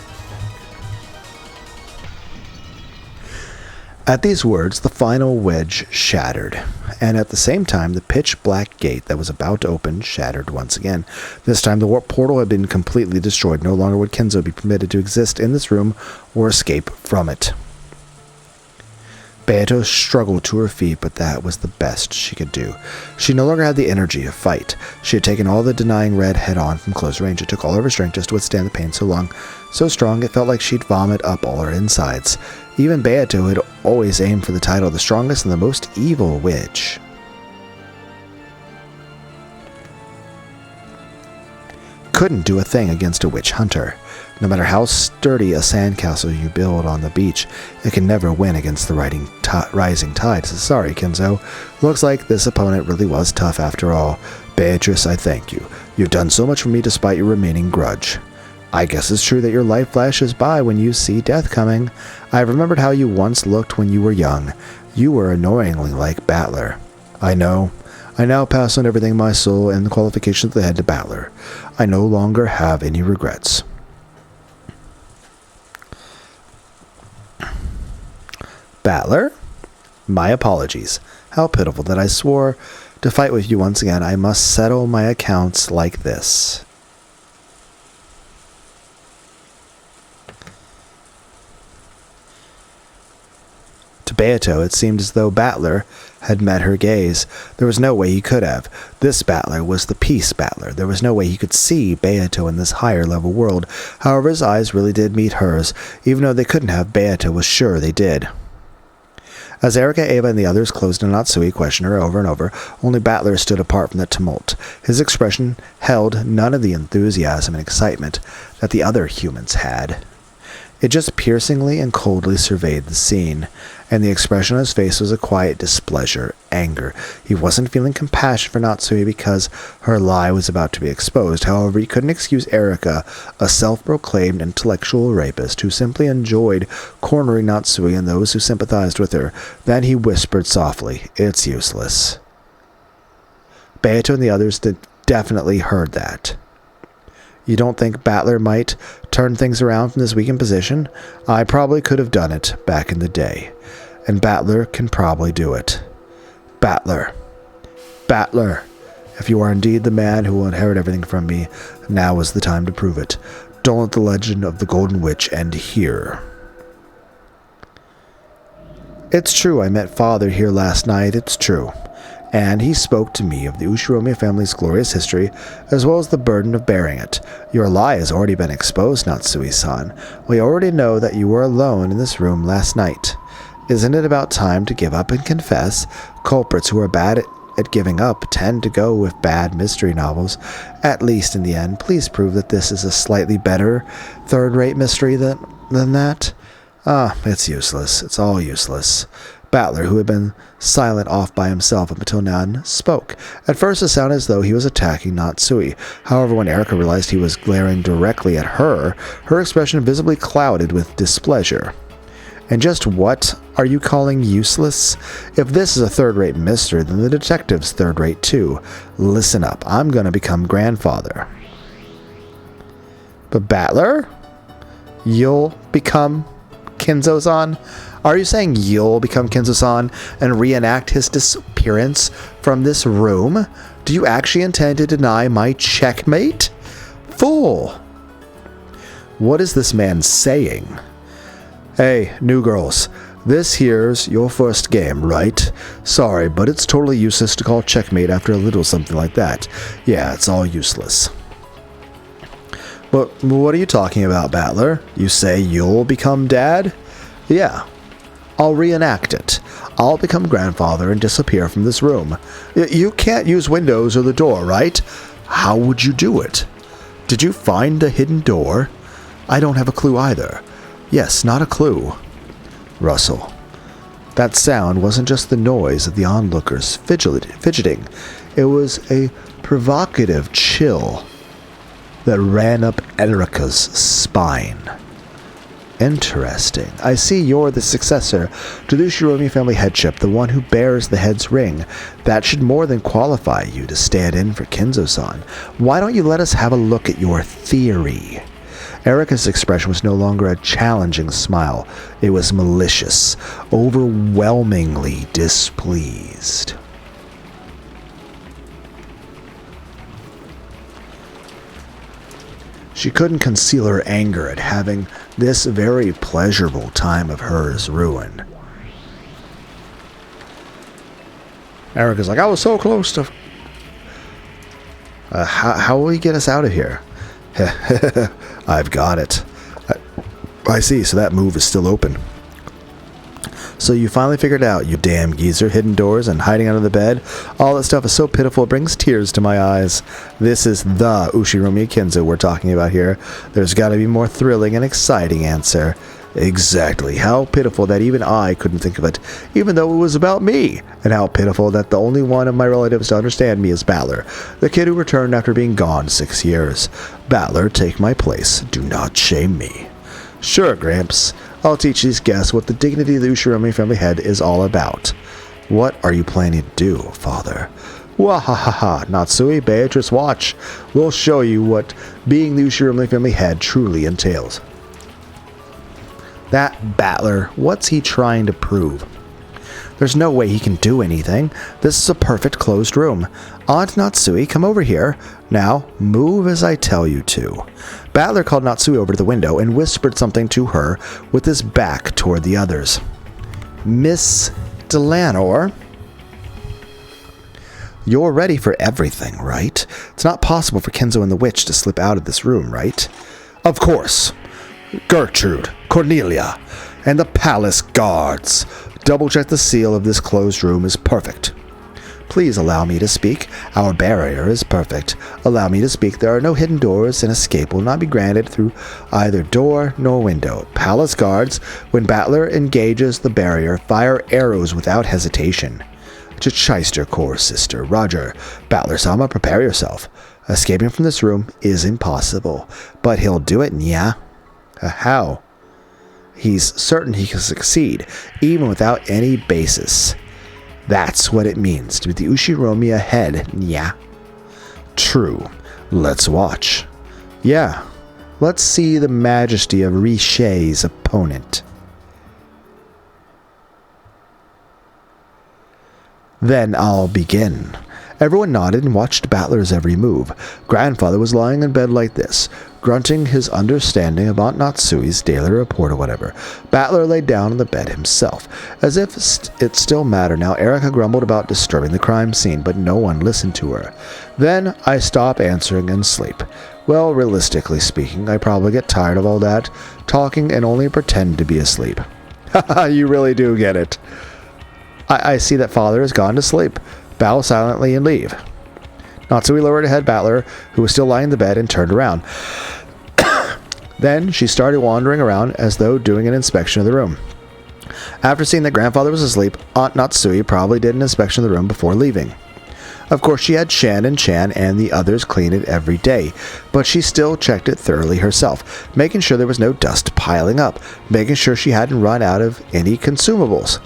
At these words, the final wedge shattered, and at the same time, the pitch-black gate that was about to open shattered once again. This time, the warp portal had been completely destroyed. No longer would Kinzo be permitted to exist in this room or escape from it. Beato struggled to her feet, but that was the best she could do. She no longer had the energy to fight. She had taken all the denying red head-on from close range. It took all of her strength just to withstand the pain so long, so strong it felt like she'd vomit up all her insides. Even Beato had always aimed for the title of the strongest and the most evil witch. Couldn't do a thing against a witch hunter. No matter how sturdy a sandcastle you build on the beach, it can never win against the rising tide. So sorry, Kinzo. Looks like this opponent really was tough after all. Beatrice, I thank you. You've done so much for me despite your remaining grudge. I guess it's true that your life flashes by when you see death coming. I've remembered how you once looked when you were young. You were annoyingly like Battler. I know. I now pass on everything my soul and the qualifications of the head to Battler. I no longer have any regrets. Battler? My apologies. How pitiful that I swore to fight with you once again. I must settle my accounts like this. To Beato, it seemed as though Battler had met her gaze. There was no way he could have. This Battler was the peace Battler. There was no way he could see Beato in this higher level world. However, his eyes really did meet hers. Even though they couldn't have, Beato was sure they did. As Erica, Ava, and the others closed in on Natsui, questioned her over and over, only Battler stood apart from the tumult. His expression held none of the enthusiasm and excitement that the other humans had. It just piercingly and coldly surveyed the scene, and the expression on his face was a quiet displeasure, anger. He wasn't feeling compassion for Natsui because her lie was about to be exposed. However, he couldn't excuse Erica, a self-proclaimed intellectual rapist who simply enjoyed cornering Natsui and those who sympathized with her. Then he whispered softly, "It's useless." Beato and the others definitely heard that. You don't think Battler might turn things around from this weakened position? I probably could have done it back in the day. And Battler can probably do it. Battler. Battler. If you are indeed the man who will inherit everything from me, now is the time to prove it. Don't let the legend of the Golden Witch end here. It's true I met Father here last night. It's true. and he spoke to me of the Ushiromi family's glorious history, as well as the burden of bearing it. Your lie has already been exposed, Natsui-san. We already know that you were alone in this room last night. Isn't it about time to give up and confess? Culprits who are bad at giving up tend to go with bad mystery novels. At least in the end, please prove that this is a slightly better third-rate mystery than that. It's useless. It's all useless. Battler, who had been silent off by himself up until now, spoke. At first it sounded as though he was attacking Natsui. However, when Erika realized he was glaring directly at her, her expression visibly clouded with displeasure. And just what are you calling useless? If this is a third-rate mystery, then the detective's third-rate too. Listen up. I'm going to become grandfather. But Battler? You'll become Kinzo-san? Are you saying you'll become Kinzo-san and reenact his disappearance from this room? Do you actually intend to deny my checkmate? Fool! What is this man saying? Hey, new girls, this here's your first game, right? Sorry, but it's totally useless to call checkmate after a little something like that. Yeah, it's all useless. But what are you talking about, Battler? You say you'll become dad? Yeah, I'll reenact it. I'll become grandfather and disappear from this room. You can't use windows or the door, right? How would you do it? Did you find the hidden door? I don't have a clue either. Yes, not a clue. Russell. That sound wasn't just the noise of the onlookers fidgeting. It was a provocative chill that ran up Erika's spine. Interesting. I see you're the successor to the Ushiromi family headship, the one who bears the head's ring. That should more than qualify you to stand in for Kinzo-san. Why don't you let us have a look at your theory? Erika's expression was no longer a challenging smile. It was malicious, overwhelmingly displeased. She couldn't conceal her anger at having this very pleasurable time of hers ruined. Erika's like, I was so close to... how will he get us out of here? I've got it. I see, so that move is still open. So you finally figured out, you damn geezer, hidden doors and hiding under the bed. All that stuff is so pitiful it brings tears to my eyes. This is the Ushiromi Kinzo we're talking about here. There's got to be more thrilling and exciting answer. Exactly. How pitiful that even I couldn't think of it, even though it was about me. And how pitiful that the only one of my relatives to understand me is Battler, the kid who returned after being gone 6 years. Battler, take my place. Do not shame me. Sure, Gramps. I'll teach these guests what the dignity of the Ushiromi family head is all about. What are you planning to do, Father? Wahahaha, Natsui, Beatrice, watch. We'll show you what being the Ushiromi family head truly entails. That Battler, what's he trying to prove? There's no way he can do anything. This is a perfect closed room. Aunt Natsui, come over here. Now, move as I tell you to. Battler called Natsui over to the window and whispered something to her with his back toward the others. Miss Delanor, you're ready for everything, right? It's not possible for Kinzo and the witch to slip out of this room, right? Of course. Gertrude, Cornelia, and the palace guards. Double-check the seal of this closed room is perfect. Please allow me to speak. Our barrier is perfect. Allow me to speak. There are no hidden doors, and escape will not be granted through either door nor window. Palace guards, when Battler engages the barrier, fire arrows without hesitation. Chichester Corps, sister. Roger. Battler-sama, prepare yourself. Escaping from this room is impossible. But he'll do it, yeah? How? He's certain he can succeed, even without any basis. That's what it means to be the Ushiromi head, yeah? True. Let's watch. Yeah. Let's see the majesty of Riche's opponent. Then I'll begin. Everyone nodded and watched Battler's every move. Grandfather was lying in bed like this, grunting his understanding about Natsui's daily report or whatever. Battler lay down on the bed himself. As if it still mattered now, Erica grumbled about disturbing the crime scene, but no one listened to her. Then I stop answering and sleep. Well, realistically speaking, I probably get tired of all that talking and only pretend to be asleep. Haha, you really do get it. I see that father has gone to sleep. Bow silently and leave. Natsui lowered her head Battler, who was still lying in the bed, and turned around. Then she started wandering around as though doing an inspection of the room. After seeing that grandfather was asleep, Aunt Natsui probably did an inspection of the room before leaving. Of course, she had Shan and Chan and the others clean it every day, but she still checked it thoroughly herself, making sure there was no dust piling up, making sure she hadn't run out of any consumables.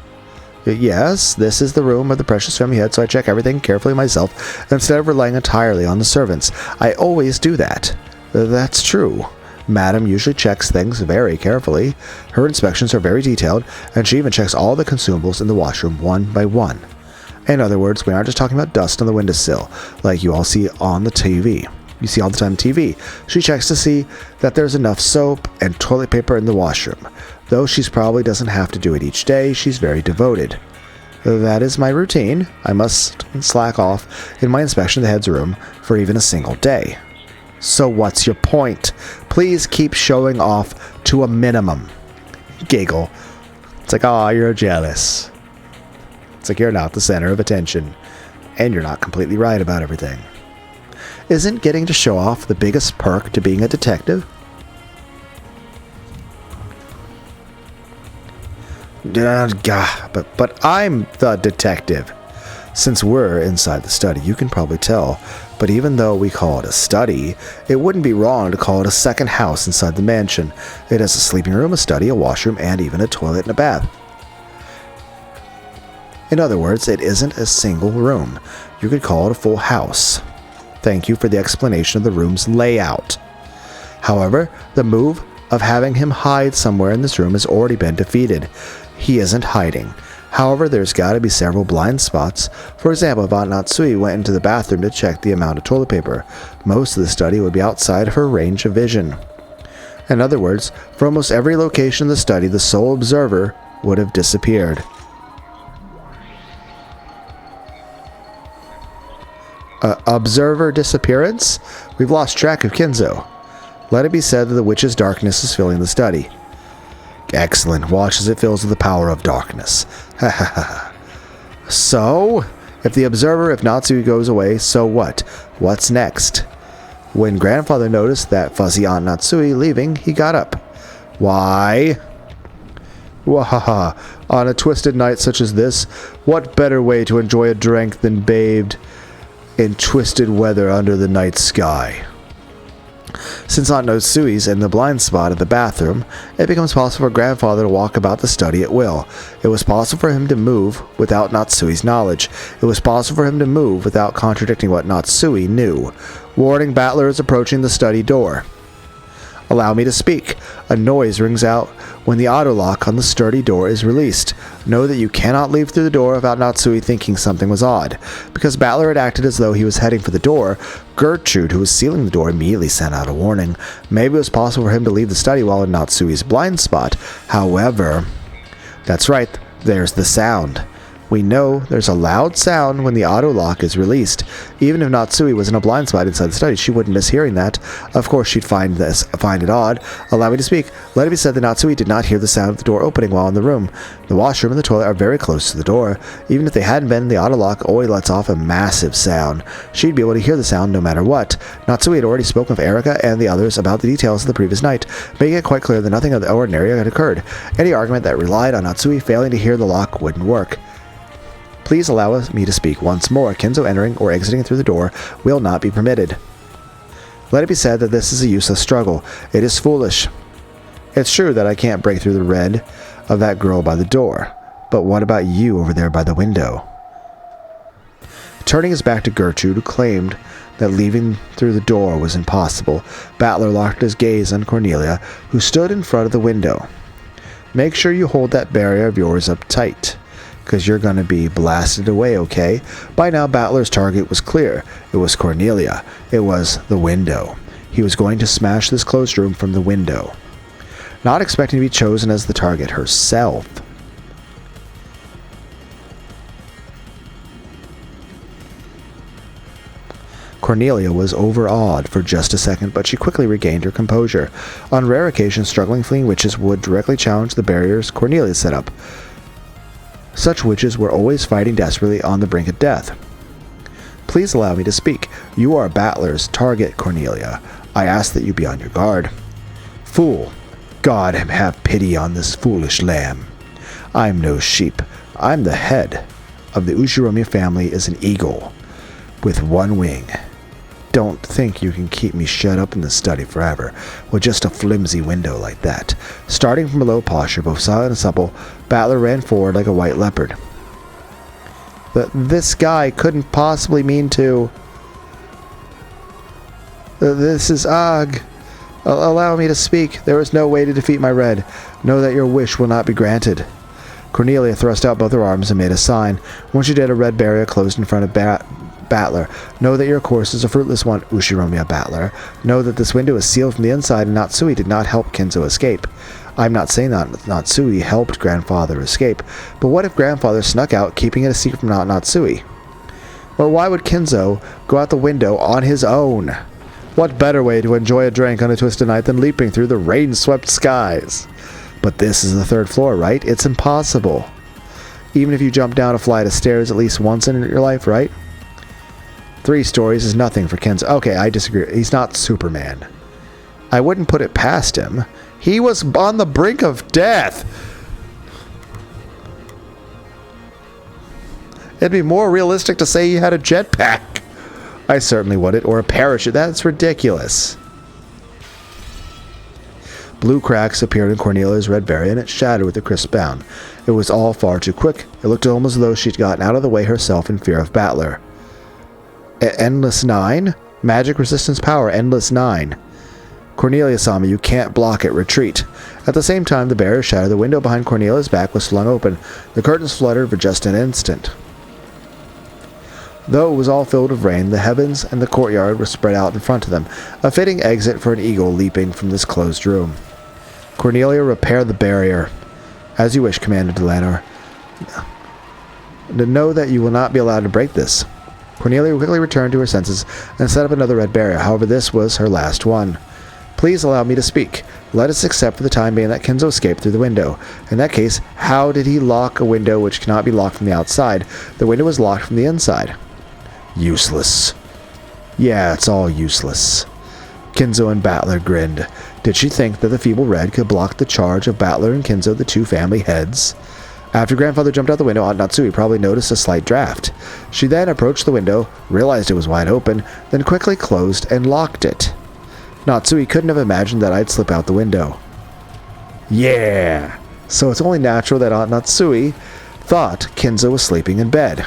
Yes, this is the room of the precious family head, so I check everything carefully myself instead of relying entirely on the servants. I always do that. That's true. Madam usually checks things very carefully. Her inspections are very detailed, and she even checks all the consumables in the washroom one by one. In other words, we aren't just talking about dust on the windowsill, like you all see on the TV. You see all the time on TV. She checks to see that there's enough soap and toilet paper in the washroom. Though she probably doesn't have to do it each day, she's very devoted. That is my routine. I must slack off in my inspection of the head's room for even a single day. So what's your point? Please keep showing off to a minimum. Giggle. It's like, aw, you're jealous. It's like you're not the center of attention, and you're not completely right about everything. Isn't getting to show off the biggest perk to being a detective? But I'm the detective. Since we're inside the study, you can probably tell. But even though we call it a study, it wouldn't be wrong to call it a second house inside the mansion. It has a sleeping room, a study, a washroom, and even a toilet and a bath. In other words, it isn't a single room. You could call it a full house. Thank you for the explanation of the room's layout. However, the move of having him hide somewhere in this room has already been defeated. He isn't hiding. However, there's got to be several blind spots. For example, if Aunt Natsui went into the bathroom to check the amount of toilet paper, most of the study would be outside of her range of vision. In other words, for almost every location in the study, the sole observer would have disappeared. Observer disappearance? We've lost track of Kinzo. Let it be said that the witch's darkness is filling the study. Excellent. Watch as it fills with the power of darkness. Ha ha ha. So, if the observer, if Natsui goes away, so what? What's next? When grandfather noticed that fuzzy Aunt Natsui leaving, he got up. Why? Wahaha. On a twisted night such as this, what better way to enjoy a drink than bathed in twisted weather under the night sky? Since Aunt Natsui's in the blind spot of the bathroom, it becomes possible for grandfather to walk about the study at will. It was possible for him to move without Natsui's knowledge. It was possible for him to move without contradicting what Natsui knew. Warning, Battler is approaching the study door. Allow me to speak. A noise rings out when the auto lock on the sturdy door is released. Know that you cannot leave through the door without Natsui thinking something was odd. Because Battler had acted as though he was heading for the door, Gertrude, who was sealing the door, immediately sent out a warning. Maybe it was possible for him to leave the study while in Natsui's blind spot. However, that's right, there's the sound. We know there's a loud sound when the auto lock is released. Even if Natsui was in a blind spot inside the study, she wouldn't miss hearing that. Of course, she'd find it odd. Allow me to speak. Let it be said that Natsui did not hear the sound of the door opening while in the room. The washroom and the toilet are very close to the door. Even if they hadn't been, the auto lock always lets off a massive sound. She'd be able to hear the sound no matter what. Natsui had already spoken with Erica and the others about the details of the previous night, making it quite clear that nothing of the ordinary had occurred. Any argument that relied on Natsui failing to hear the lock wouldn't work. Please allow me to speak once more. Kinzo entering or exiting through the door will not be permitted. Let it be said that this is a useless struggle. It is foolish. It's true that I can't break through the red of that girl by the door. But what about you over there by the window? Turning his back to Gertrude, who claimed that leaving through the door was impossible, Battler locked his gaze on Cornelia, who stood in front of the window. Make sure you hold that barrier of yours up tight. because you're going to be blasted away, okay? By now, Battler's target was clear. It was Cornelia. It was the window. He was going to smash this closed room from the window. Not expecting to be chosen as the target herself. Cornelia was overawed for just a second, but she quickly regained her composure. On rare occasions, struggling fleeing witches would directly challenge the barriers Cornelia set up. Such witches were always fighting desperately on the brink of death. Please allow me to speak. You are Battler's target, Cornelia. I ask that you be on your guard. Fool. God have pity on this foolish lamb. I'm no sheep. I'm the head of the Ushiromi family as an eagle with one wing. Don't think you can keep me shut up in the study forever with just a flimsy window like that. Starting from a low posture, both silent and supple, Battler ran forward like a white leopard. This guy couldn't possibly mean to... This is Og. Allow me to speak. There is no way to defeat my red. Know that your wish will not be granted. Cornelia thrust out both her arms and made a sign. When she did, a red barrier closed in front of Battler. Know that your course is a fruitless one, Ushiromi Battler. Know that this window is sealed from the inside, and Natsui did not help Kinzo escape. I'm not saying that Natsui helped Grandfather escape, but what if Grandfather snuck out, keeping it a secret from Natsui? Or why would Kinzo go out the window on his own? What better way to enjoy a drink on a twisted night than leaping through the rain-swept skies? But this is the third floor, right? It's impossible. Even if you jump down a flight of stairs at least once in your life, right? 3 stories is nothing for Kinzo. Okay, I disagree. He's not Superman. I wouldn't put it past him. He was on the brink of death. It'd be more realistic to say he had a jetpack. I certainly wouldn't. Or a parachute. That's ridiculous. Blue cracks appeared in Cornelia's red berry, and it shattered with a crisp bound. It was all far too quick. It looked almost as though she'd gotten out of the way herself in fear of Battler. Endless 9? Magic resistance power, Endless 9. Cornelia-sama, you can't block it. Retreat. At the same time, the barrier shattered. The window behind Cornelia's back was flung open. The curtains fluttered for just an instant. Though it was all filled with rain, the heavens and the courtyard were spread out in front of them, a fitting exit for an eagle leaping from this closed room. Cornelia, repair the barrier. As you wish, commanded Lunar. Know that you will not be allowed to break this. Cornelia quickly returned to her senses and set up another red barrier. However, this was her last one. Please allow me to speak. Let us accept for the time being that Kinzo escaped through the window. In that case, how did he lock a window which cannot be locked from the outside? The window was locked from the inside. Useless. Yeah, it's all useless. Kinzo and Battler grinned. Did she think that the feeble red could block the charge of Battler and Kinzo, the 2 family heads? After Grandfather jumped out the window, Aunt Natsui probably noticed a slight draft. She then approached the window, realized it was wide open, then quickly closed and locked it. Natsui couldn't have imagined that I'd slip out the window. Yeah! So it's only natural that Aunt Natsui thought Kinzo was sleeping in bed.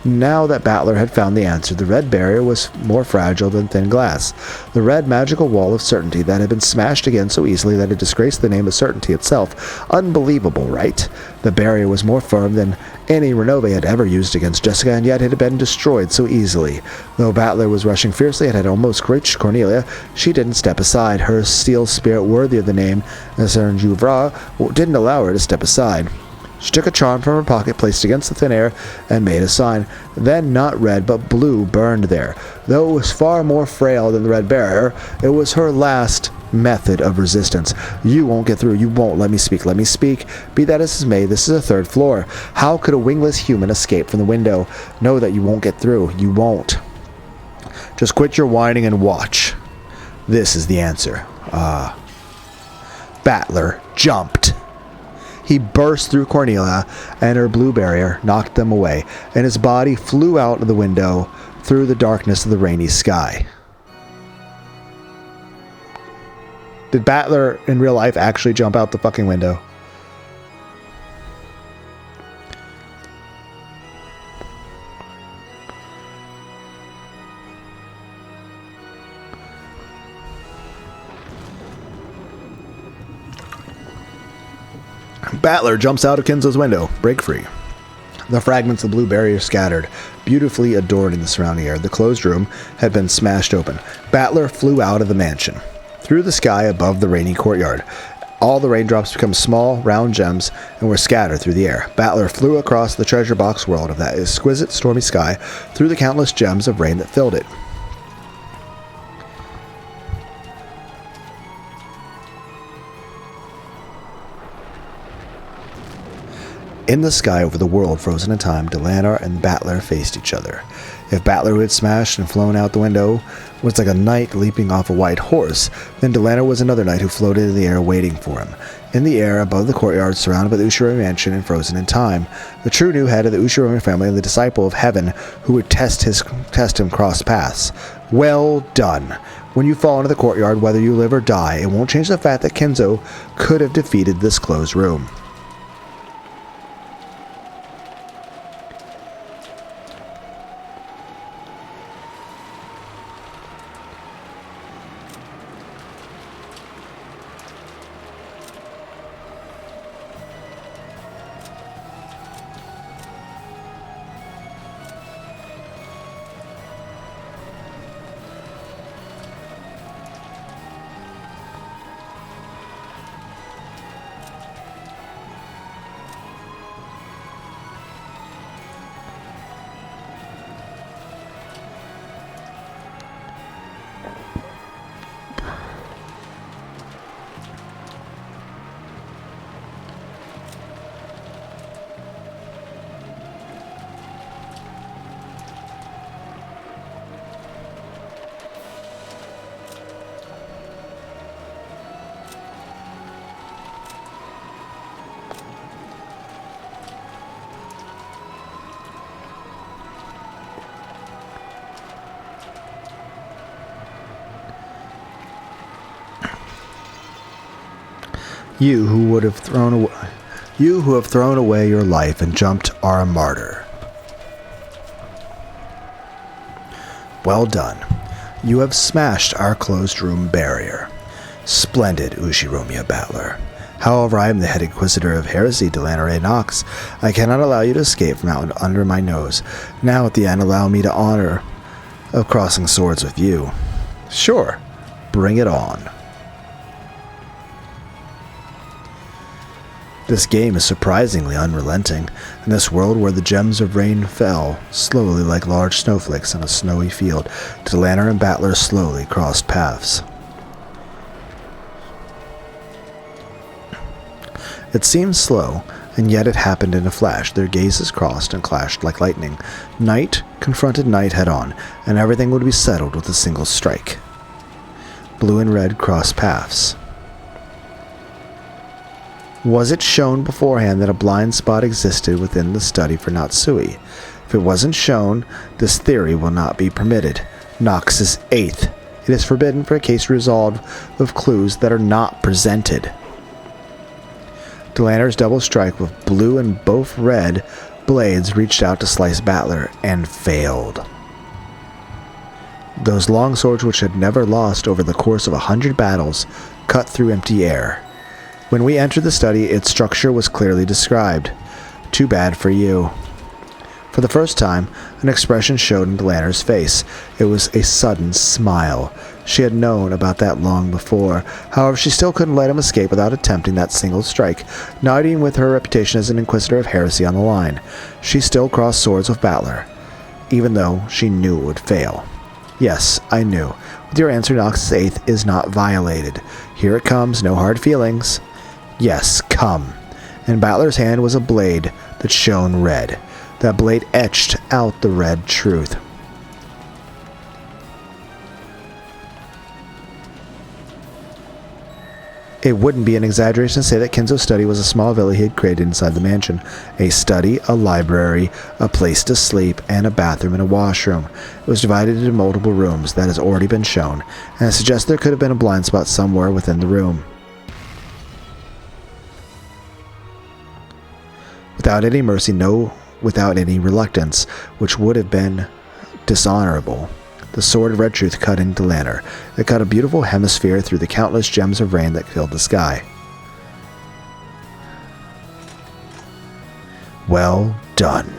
Now that Battler had found the answer, the red barrier was more fragile than thin glass. The red magical wall of certainty that had been smashed again so easily that it disgraced the name of certainty itself. Unbelievable, right? The barrier was more firm than any Renove had ever used against Jessica, and yet it had been destroyed so easily. Though Battler was rushing fiercely and had almost reached Cornelia, she didn't step aside. Her steel spirit, worthy of the name Saint Juvra, didn't allow her to step aside. She took a charm from her pocket, placed against the thin air, and made a sign. Then not red, but blue burned there. Though it was far more frail than the red barrier, it was her last method of resistance. You won't get through. You won't. Let me speak. Let me speak. Be that as it may, this is the 3rd floor. How could a wingless human escape from the window? Know that you won't get through. You won't. Just quit your whining and watch. This is the answer. Battler jumped. He burst through Cornelia, and her blue barrier knocked them away, and his body flew out of the window through the darkness of the rainy sky. Did Battler in real life actually jump out the fucking window? Battler jumps out of Kinzo's window. Break free. The fragments of the blue barrier scattered, beautifully adorning the surrounding air. The closed room had been smashed open. Battler flew out of the mansion, through the sky above the rainy courtyard. All the raindrops became small, round gems and were scattered through the air. Battler flew across the treasure box world of that exquisite stormy sky, through the countless gems of rain that filled it. In the sky over the world frozen in time, Lunar and Battler faced each other. If Battler, who had smashed and flown out the window, was like a knight leaping off a white horse, then Lunar was another knight who floated in the air waiting for him. In the air, above the courtyard, surrounded by the Ushirome mansion and frozen in time, the true new head of the Ushirome family and the disciple of heaven who would test him crossed paths. Well done. When you fall into the courtyard, whether you live or die, it won't change the fact that Kinzo could have defeated this closed room. You who have thrown away your life and jumped are a martyr. Well done. You have smashed our closed room barrier. Splendid, Ushirome Battler. However, I am the head inquisitor of heresy, Lunar Nox. I cannot allow you to escape from out under my nose. Now at the end, allow me the honor of crossing swords with you. Sure, bring it on. This game is surprisingly unrelenting. In this world where the gems of rain fell slowly like large snowflakes on a snowy field, Lunar and Battler slowly crossed paths. It seemed slow, and yet it happened in a flash. Their gazes crossed and clashed like lightning. Night confronted night head-on, and everything would be settled with a single strike. Blue and red crossed paths. Was it shown beforehand that a blind spot existed within the study for Natsui? If it wasn't shown, this theory will not be permitted. Nox is 8th. It is forbidden for a case resolved with clues that are not presented. Lunar's double strike with blue and both red blades reached out to slice Battler and failed. Those long swords which had never lost over the course of 100 battles cut through empty air. When we entered the study, its structure was clearly described. Too bad for you. For the first time, an expression showed in Lunar's face. It was a sudden smile. She had known about that long before. However, she still couldn't let him escape without attempting that single strike, not even with her reputation as an inquisitor of heresy on the line. She still crossed swords with Battler, even though she knew it would fail. Yes, I knew. With your answer, Nox's 8th is not violated. Here it comes, no hard feelings. Yes, come. In Battler's hand was a blade that shone red. That blade etched out the red truth. It wouldn't be an exaggeration to say that Kinzo's study was a small villa he had created inside the mansion. A study, a library, a place to sleep, and a bathroom and a washroom. It was divided into multiple rooms, that has already been shown, and it suggests there could have been a blind spot somewhere within the room. Without any mercy, without any reluctance, which would have been dishonorable. The sword of red truth cut into Lunar. It cut a beautiful hemisphere through the countless gems of rain that filled the sky. Well done.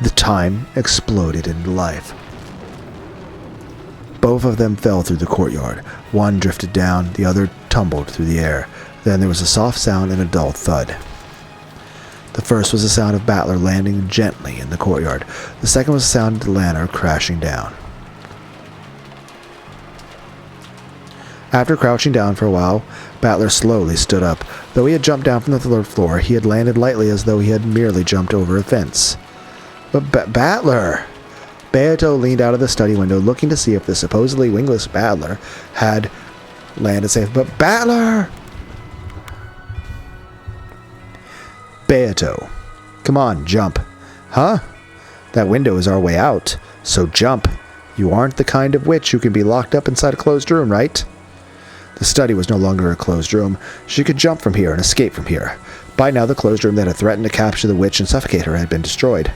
The time exploded into life. Both of them fell through the courtyard. One drifted down, the other tumbled through the air. Then there was a soft sound and a dull thud. The first was the sound of Battler landing gently in the courtyard. The second was the sound of the Lunar crashing down. After crouching down for a while, Battler slowly stood up. Though he had jumped down from the third floor, he had landed lightly as though he had merely jumped over a fence. But Battler! Beato leaned out of the study window, looking to see if the supposedly wingless Battler had landed safe. But Battler! Beato. Come on, jump. Huh? That window is our way out, so jump. You aren't the kind of witch who can be locked up inside a closed room, right? The study was no longer a closed room. She could jump from here and escape from here. By now, the closed room that had threatened to capture the witch and suffocate her had been destroyed.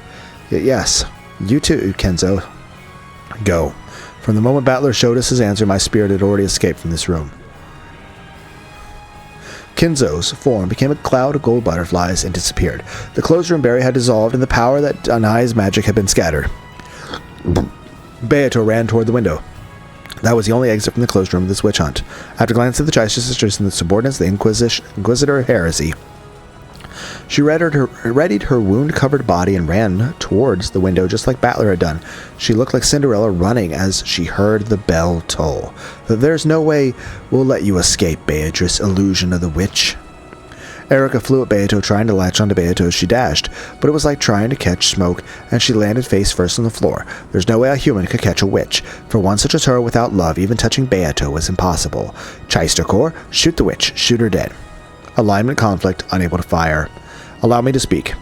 Yes, you too, Kenzo. Go. From the moment Battler showed us his answer, my spirit had already escaped from this room. Kenzo's form became a cloud of gold butterflies and disappeared. The closed room barrier had dissolved, and the power that denies magic had been scattered. Beato ran toward the window. That was the only exit from the closed room of this witch hunt. After glancing at the Chester sisters and the subordinates of the Inquisitor heresy, she readied her wound-covered body and ran towards the window just like Battler had done. She looked like Cinderella running as she heard the bell toll. There's no way we'll let you escape, Beatrice, illusion of the witch. Erica flew at Beato, trying to latch onto Beato as she dashed, but it was like trying to catch smoke, and she landed face first on the floor. There's no way a human could catch a witch. For one such as her, without love, even touching Beato was impossible. Chester Corps, shoot the witch, shoot her dead. Alignment conflict, unable to fire. Allow me to speak.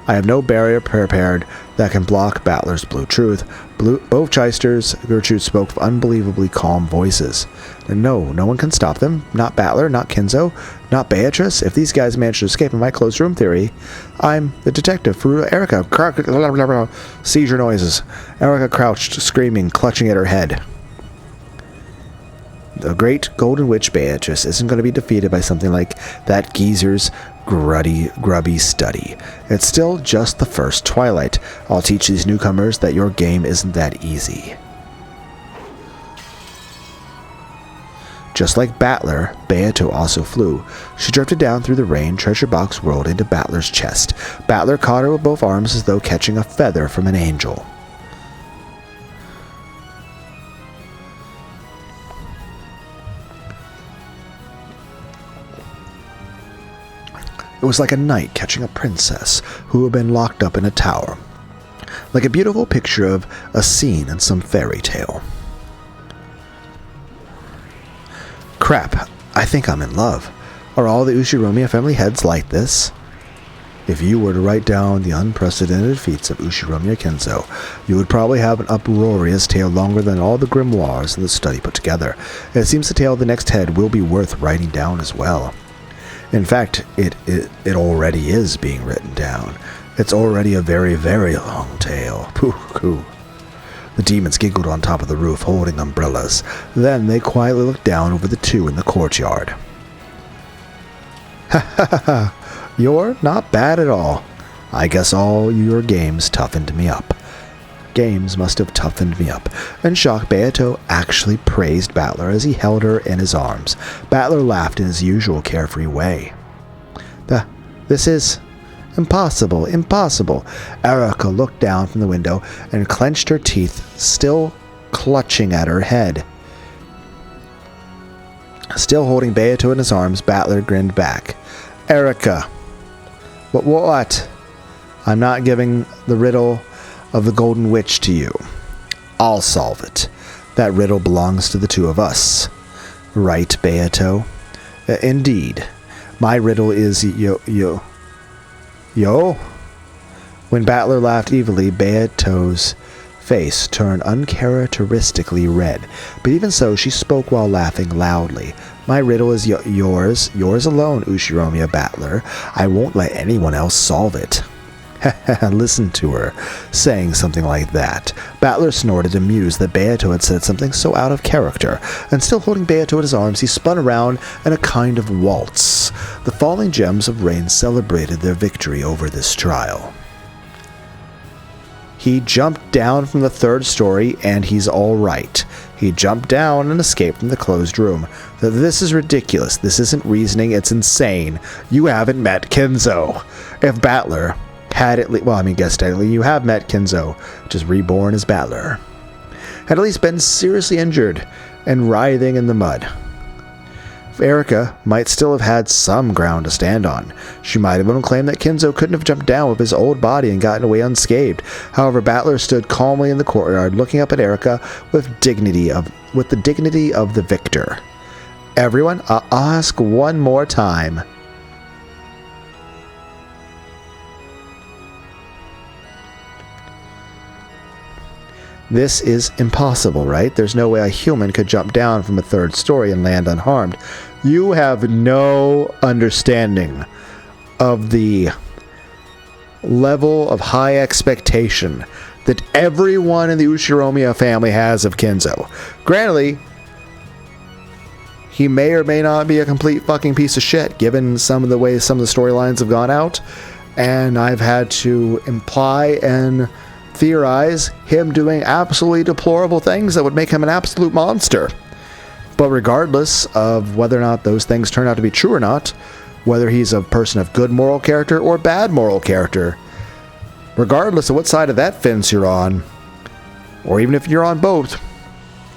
I have no barrier prepared that can block Battler's blue truth. Both Chysters, Gertrude spoke with unbelievably calm voices. No one can stop them. Not Battler, not Kenzo, not Beatrice. If these guys manage to escape in my closed room theory, I'm the detective for Erica. Seizure noises. Erica crouched, screaming, clutching at her head. The great golden witch Beatrice isn't going to be defeated by something like that geezer's grubby study. It's still just the first twilight. I'll teach these newcomers that your game isn't that easy. Just like Battler, Beato also flew. She drifted down through the rain, treasure box whirled into Battler's chest. Battler caught her with both arms as though catching a feather from an angel. It was like a knight catching a princess who had been locked up in a tower. Like a beautiful picture of a scene in some fairy tale. Crap, I think I'm in love. Are all the Ushiromiya family heads like this? If you were to write down the unprecedented feats of Ushiromiya Kenzo, you would probably have an uproarious tale longer than all the grimoires in the study put together. It seems the tale of the next head will be worth writing down as well. In fact, it already is being written down. It's already a very, very long tale. Pooh. The demons giggled on top of the roof, holding umbrellas. Then they quietly looked down over the two in the courtyard. Ha ha ha ha! You're not bad at all. I guess all your games toughened me up. Games must have toughened me up. In shock, Beato actually praised Battler as he held her in his arms. Battler laughed in his usual carefree way. This is impossible. Erica looked down from the window and clenched her teeth, still clutching at her head. Still holding Beato in his arms, Battler grinned back. Erica. What? I'm not giving the riddle of the Golden Witch to you. I'll solve it. That riddle belongs to the two of us. Right, Beato? Indeed. My riddle is yo? When Battler laughed evilly, Beato's face turned uncharacteristically red. But even so, she spoke while laughing loudly. My riddle is yours alone, Ushiromiya Battler. I won't let anyone else solve it. Listen to her, saying something like that. Battler snorted, amused that Beato had said something so out of character, and still holding Beato in his arms, he spun around in a kind of waltz. The falling gems of rain celebrated their victory over this trial. He jumped down from the third story, and he's all right. He jumped down and escaped from the closed room. This is ridiculous. This isn't reasoning. It's insane. You haven't met Kinzo. If Battler had at least, well, I mean, guess technically you have met Kinzo, just reborn as Battler, had at least been seriously injured and writhing in the mud. Erica might still have had some ground to stand on. She might have even claimed that Kinzo couldn't have jumped down with his old body and gotten away unscathed. However, Battler stood calmly in the courtyard, looking up at Erica with the dignity of the victor. Everyone, I'll ask one more time. This is impossible, right? There's no way a human could jump down from a third story and land unharmed. You have no understanding of the level of high expectation that everyone in the Ushiromiya family has of Kinzo. Granted, he may or may not be a complete fucking piece of shit, given some of the ways some of the storylines have gone out, and I've had to imply and theorize him doing absolutely deplorable things that would make him an absolute monster. But regardless of whether or not those things turn out to be true or not, whether he's a person of good moral character or bad moral character, regardless of what side of that fence you're on, or even if you're on both,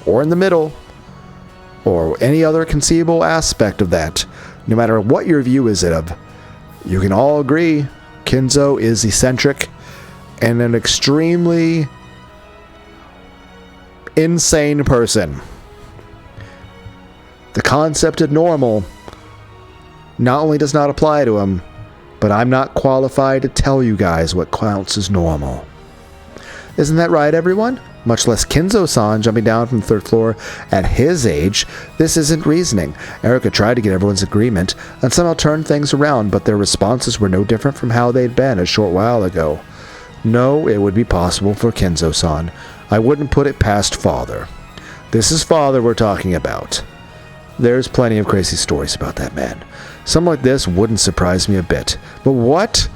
or in the middle, or any other conceivable aspect of that, no matter what your view is of, you can all agree Kinzo is eccentric and an extremely insane person. The concept of normal not only does not apply to him, but I'm not qualified to tell you guys what counts as normal. Isn't that right, everyone? Much less Kinzo-san jumping down from the third floor at his age. This isn't reasoning. Erica tried to get everyone's agreement and somehow turned things around, but their responses were no different from how they'd been a short while ago. No, it would be possible for Kinzo-san. I wouldn't put it past Father. This is Father we're talking about. There's plenty of crazy stories about that man. Something like this wouldn't surprise me a bit. But what?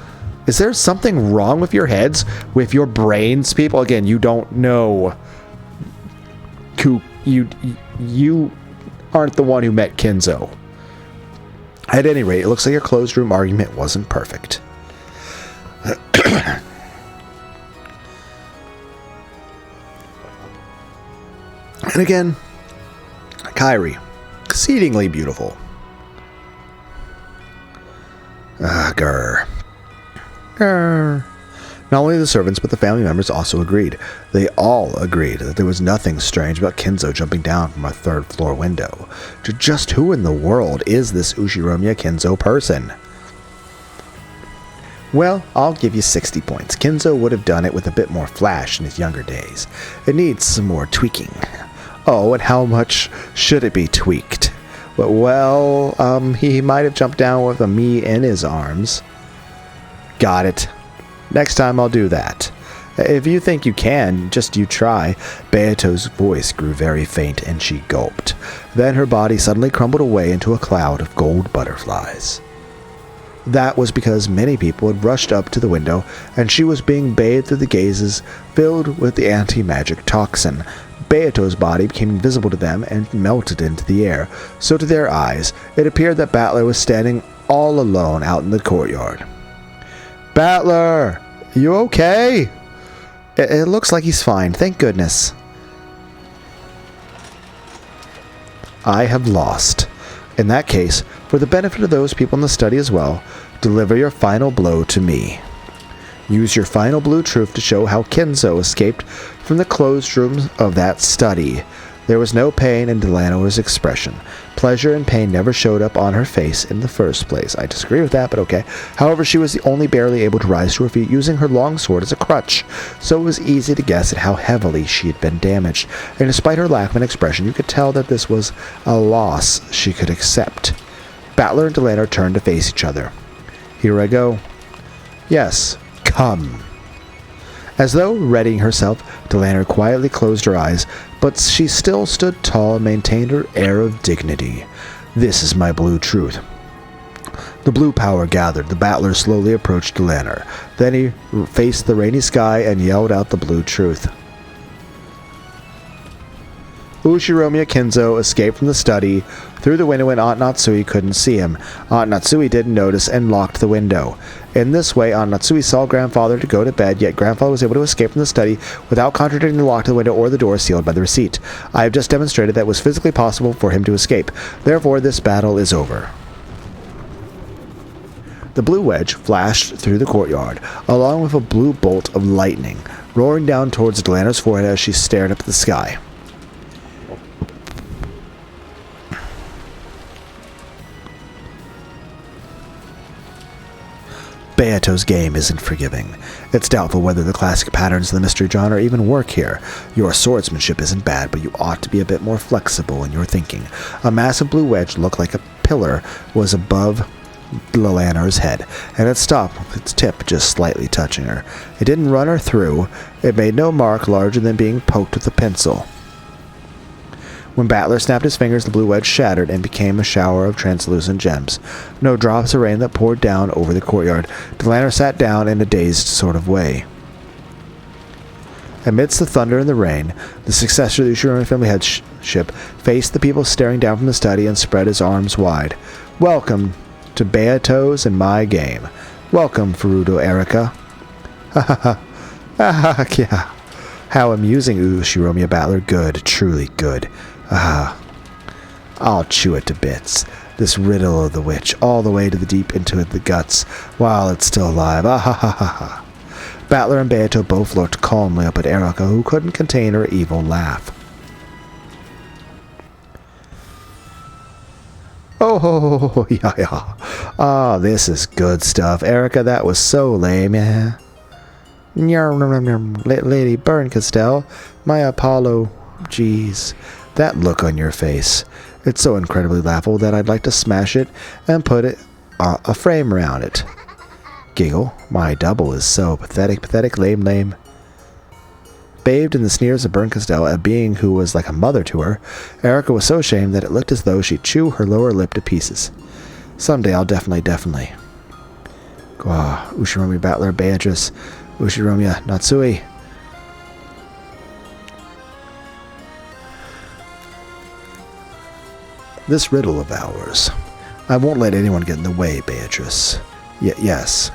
Is there something wrong with your heads? With your brains, people? Again, you don't know. You aren't the one who met Kinzo. At any rate, it looks like your closed room argument wasn't perfect. And again, Kairi, exceedingly beautiful. Grr. Not only the servants, but the family members also agreed. They all agreed that there was nothing strange about Kinzo jumping down from a third floor window. Just who in the world is this Ushiromiya Kinzo person? Well, I'll give you 60 points. Kinzo would have done it with a bit more flash in his younger days. It needs some more tweaking. Oh, and how much should it be tweaked? Well, he might have jumped down with a me in his arms. Got it. Next time I'll do that. If you think you can, just you try. Beato's voice grew very faint and she gulped. Then her body suddenly crumbled away into a cloud of gold butterflies. That was because many people had rushed up to the window and she was being bathed through the gazes filled with the anti-magic toxin. Beato's body became invisible to them and melted into the air, so to their eyes, it appeared that Battler was standing all alone out in the courtyard. Battler! You okay? It looks like he's fine, thank goodness. I have lost. In that case, for the benefit of those people in the study as well, deliver your final blow to me. Use your final blue truth to show how Kinzo escaped from the closed rooms of that study. There was no pain in Delano's expression. Pleasure and pain never showed up on her face in the first place. I disagree with that, but okay. However, she was only barely able to rise to her feet using her long sword as a crutch, so it was easy to guess at how heavily she had been damaged. And despite her lack of an expression, you could tell that this was a loss she could accept. Battler and Delano turned to face each other. Here I go. Yes. As though readying herself, Delanor quietly closed her eyes, but she still stood tall and maintained her air of dignity. This is my blue truth. The blue power gathered. The battler slowly approached Delanor. Then he faced the rainy sky and yelled out the blue truth. Ushiromiya Kinzo escaped from the study through the window when Aunt Natsui couldn't see him. Aunt Natsui didn't notice and locked the window. In this way, Aunt Natsui saw Grandfather to go to bed, yet Grandfather was able to escape from the study without contradicting the lock to the window or the door sealed by the receipt. I have just demonstrated that it was physically possible for him to escape. Therefore, this battle is over. The blue wedge flashed through the courtyard, along with a blue bolt of lightning, roaring down towards Delanor's forehead as she stared up at the sky. Beato's game isn't forgiving. It's doubtful whether the classic patterns of the mystery genre even work here. Your swordsmanship isn't bad, but you ought to be a bit more flexible in your thinking. A massive blue wedge looked like a pillar was above Delanor's head, and it stopped with its tip just slightly touching her. It didn't run her through. It made no mark larger than being poked with a pencil. When Battler snapped his fingers, the blue wedge shattered and became a shower of translucent gems. No drops of rain that poured down over the courtyard. Delanor sat down in a dazed sort of way. Amidst the thunder and the rain, the successor of the Ushiromi family headship faced the people staring down from the study and spread his arms wide. Welcome to Beato's and my game. Welcome, Furuto Erika. Ha ha ha. Ha ha ha. How amusing, Ushiromiya Battler. Good, truly good. I'll chew it to bits. This riddle of the witch, all the way to the deep into the guts, while it's still alive. Ah ha ha ha ha. Battler and Beato both looked calmly up at Erika, who couldn't contain her evil laugh. Oh, yeah, yeah. Ah, this is good stuff. Erika, that was so lame, yeah. Lady Berncastel, my apologies. That look on your face. It's so incredibly laughable that I'd like to smash it and put a frame around it. Giggle. My double is so pathetic, lame. Bathed in the sneers of Berncastel, a being who was like a mother to her, Erika was so ashamed that it looked as though she'd chew her lower lip to pieces. Someday I'll definitely. Ushiromi Battler, Beatrice, Ushiromiya Natsui. This riddle of ours. I won't let anyone get in the way, Beatrice. Yes.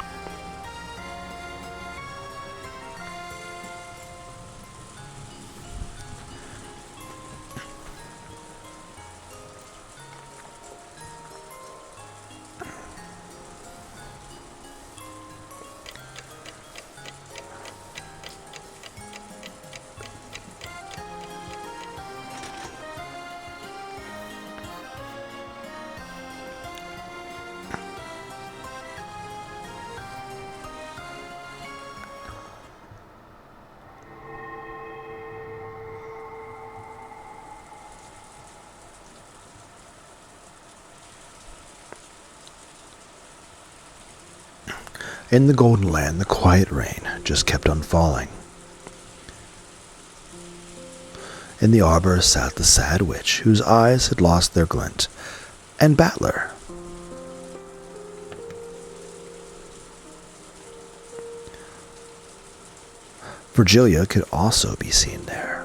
In the Golden Land, the quiet rain just kept on falling. In the arbor sat the sad witch, whose eyes had lost their glint, and Battler. Virgilia could also be seen there.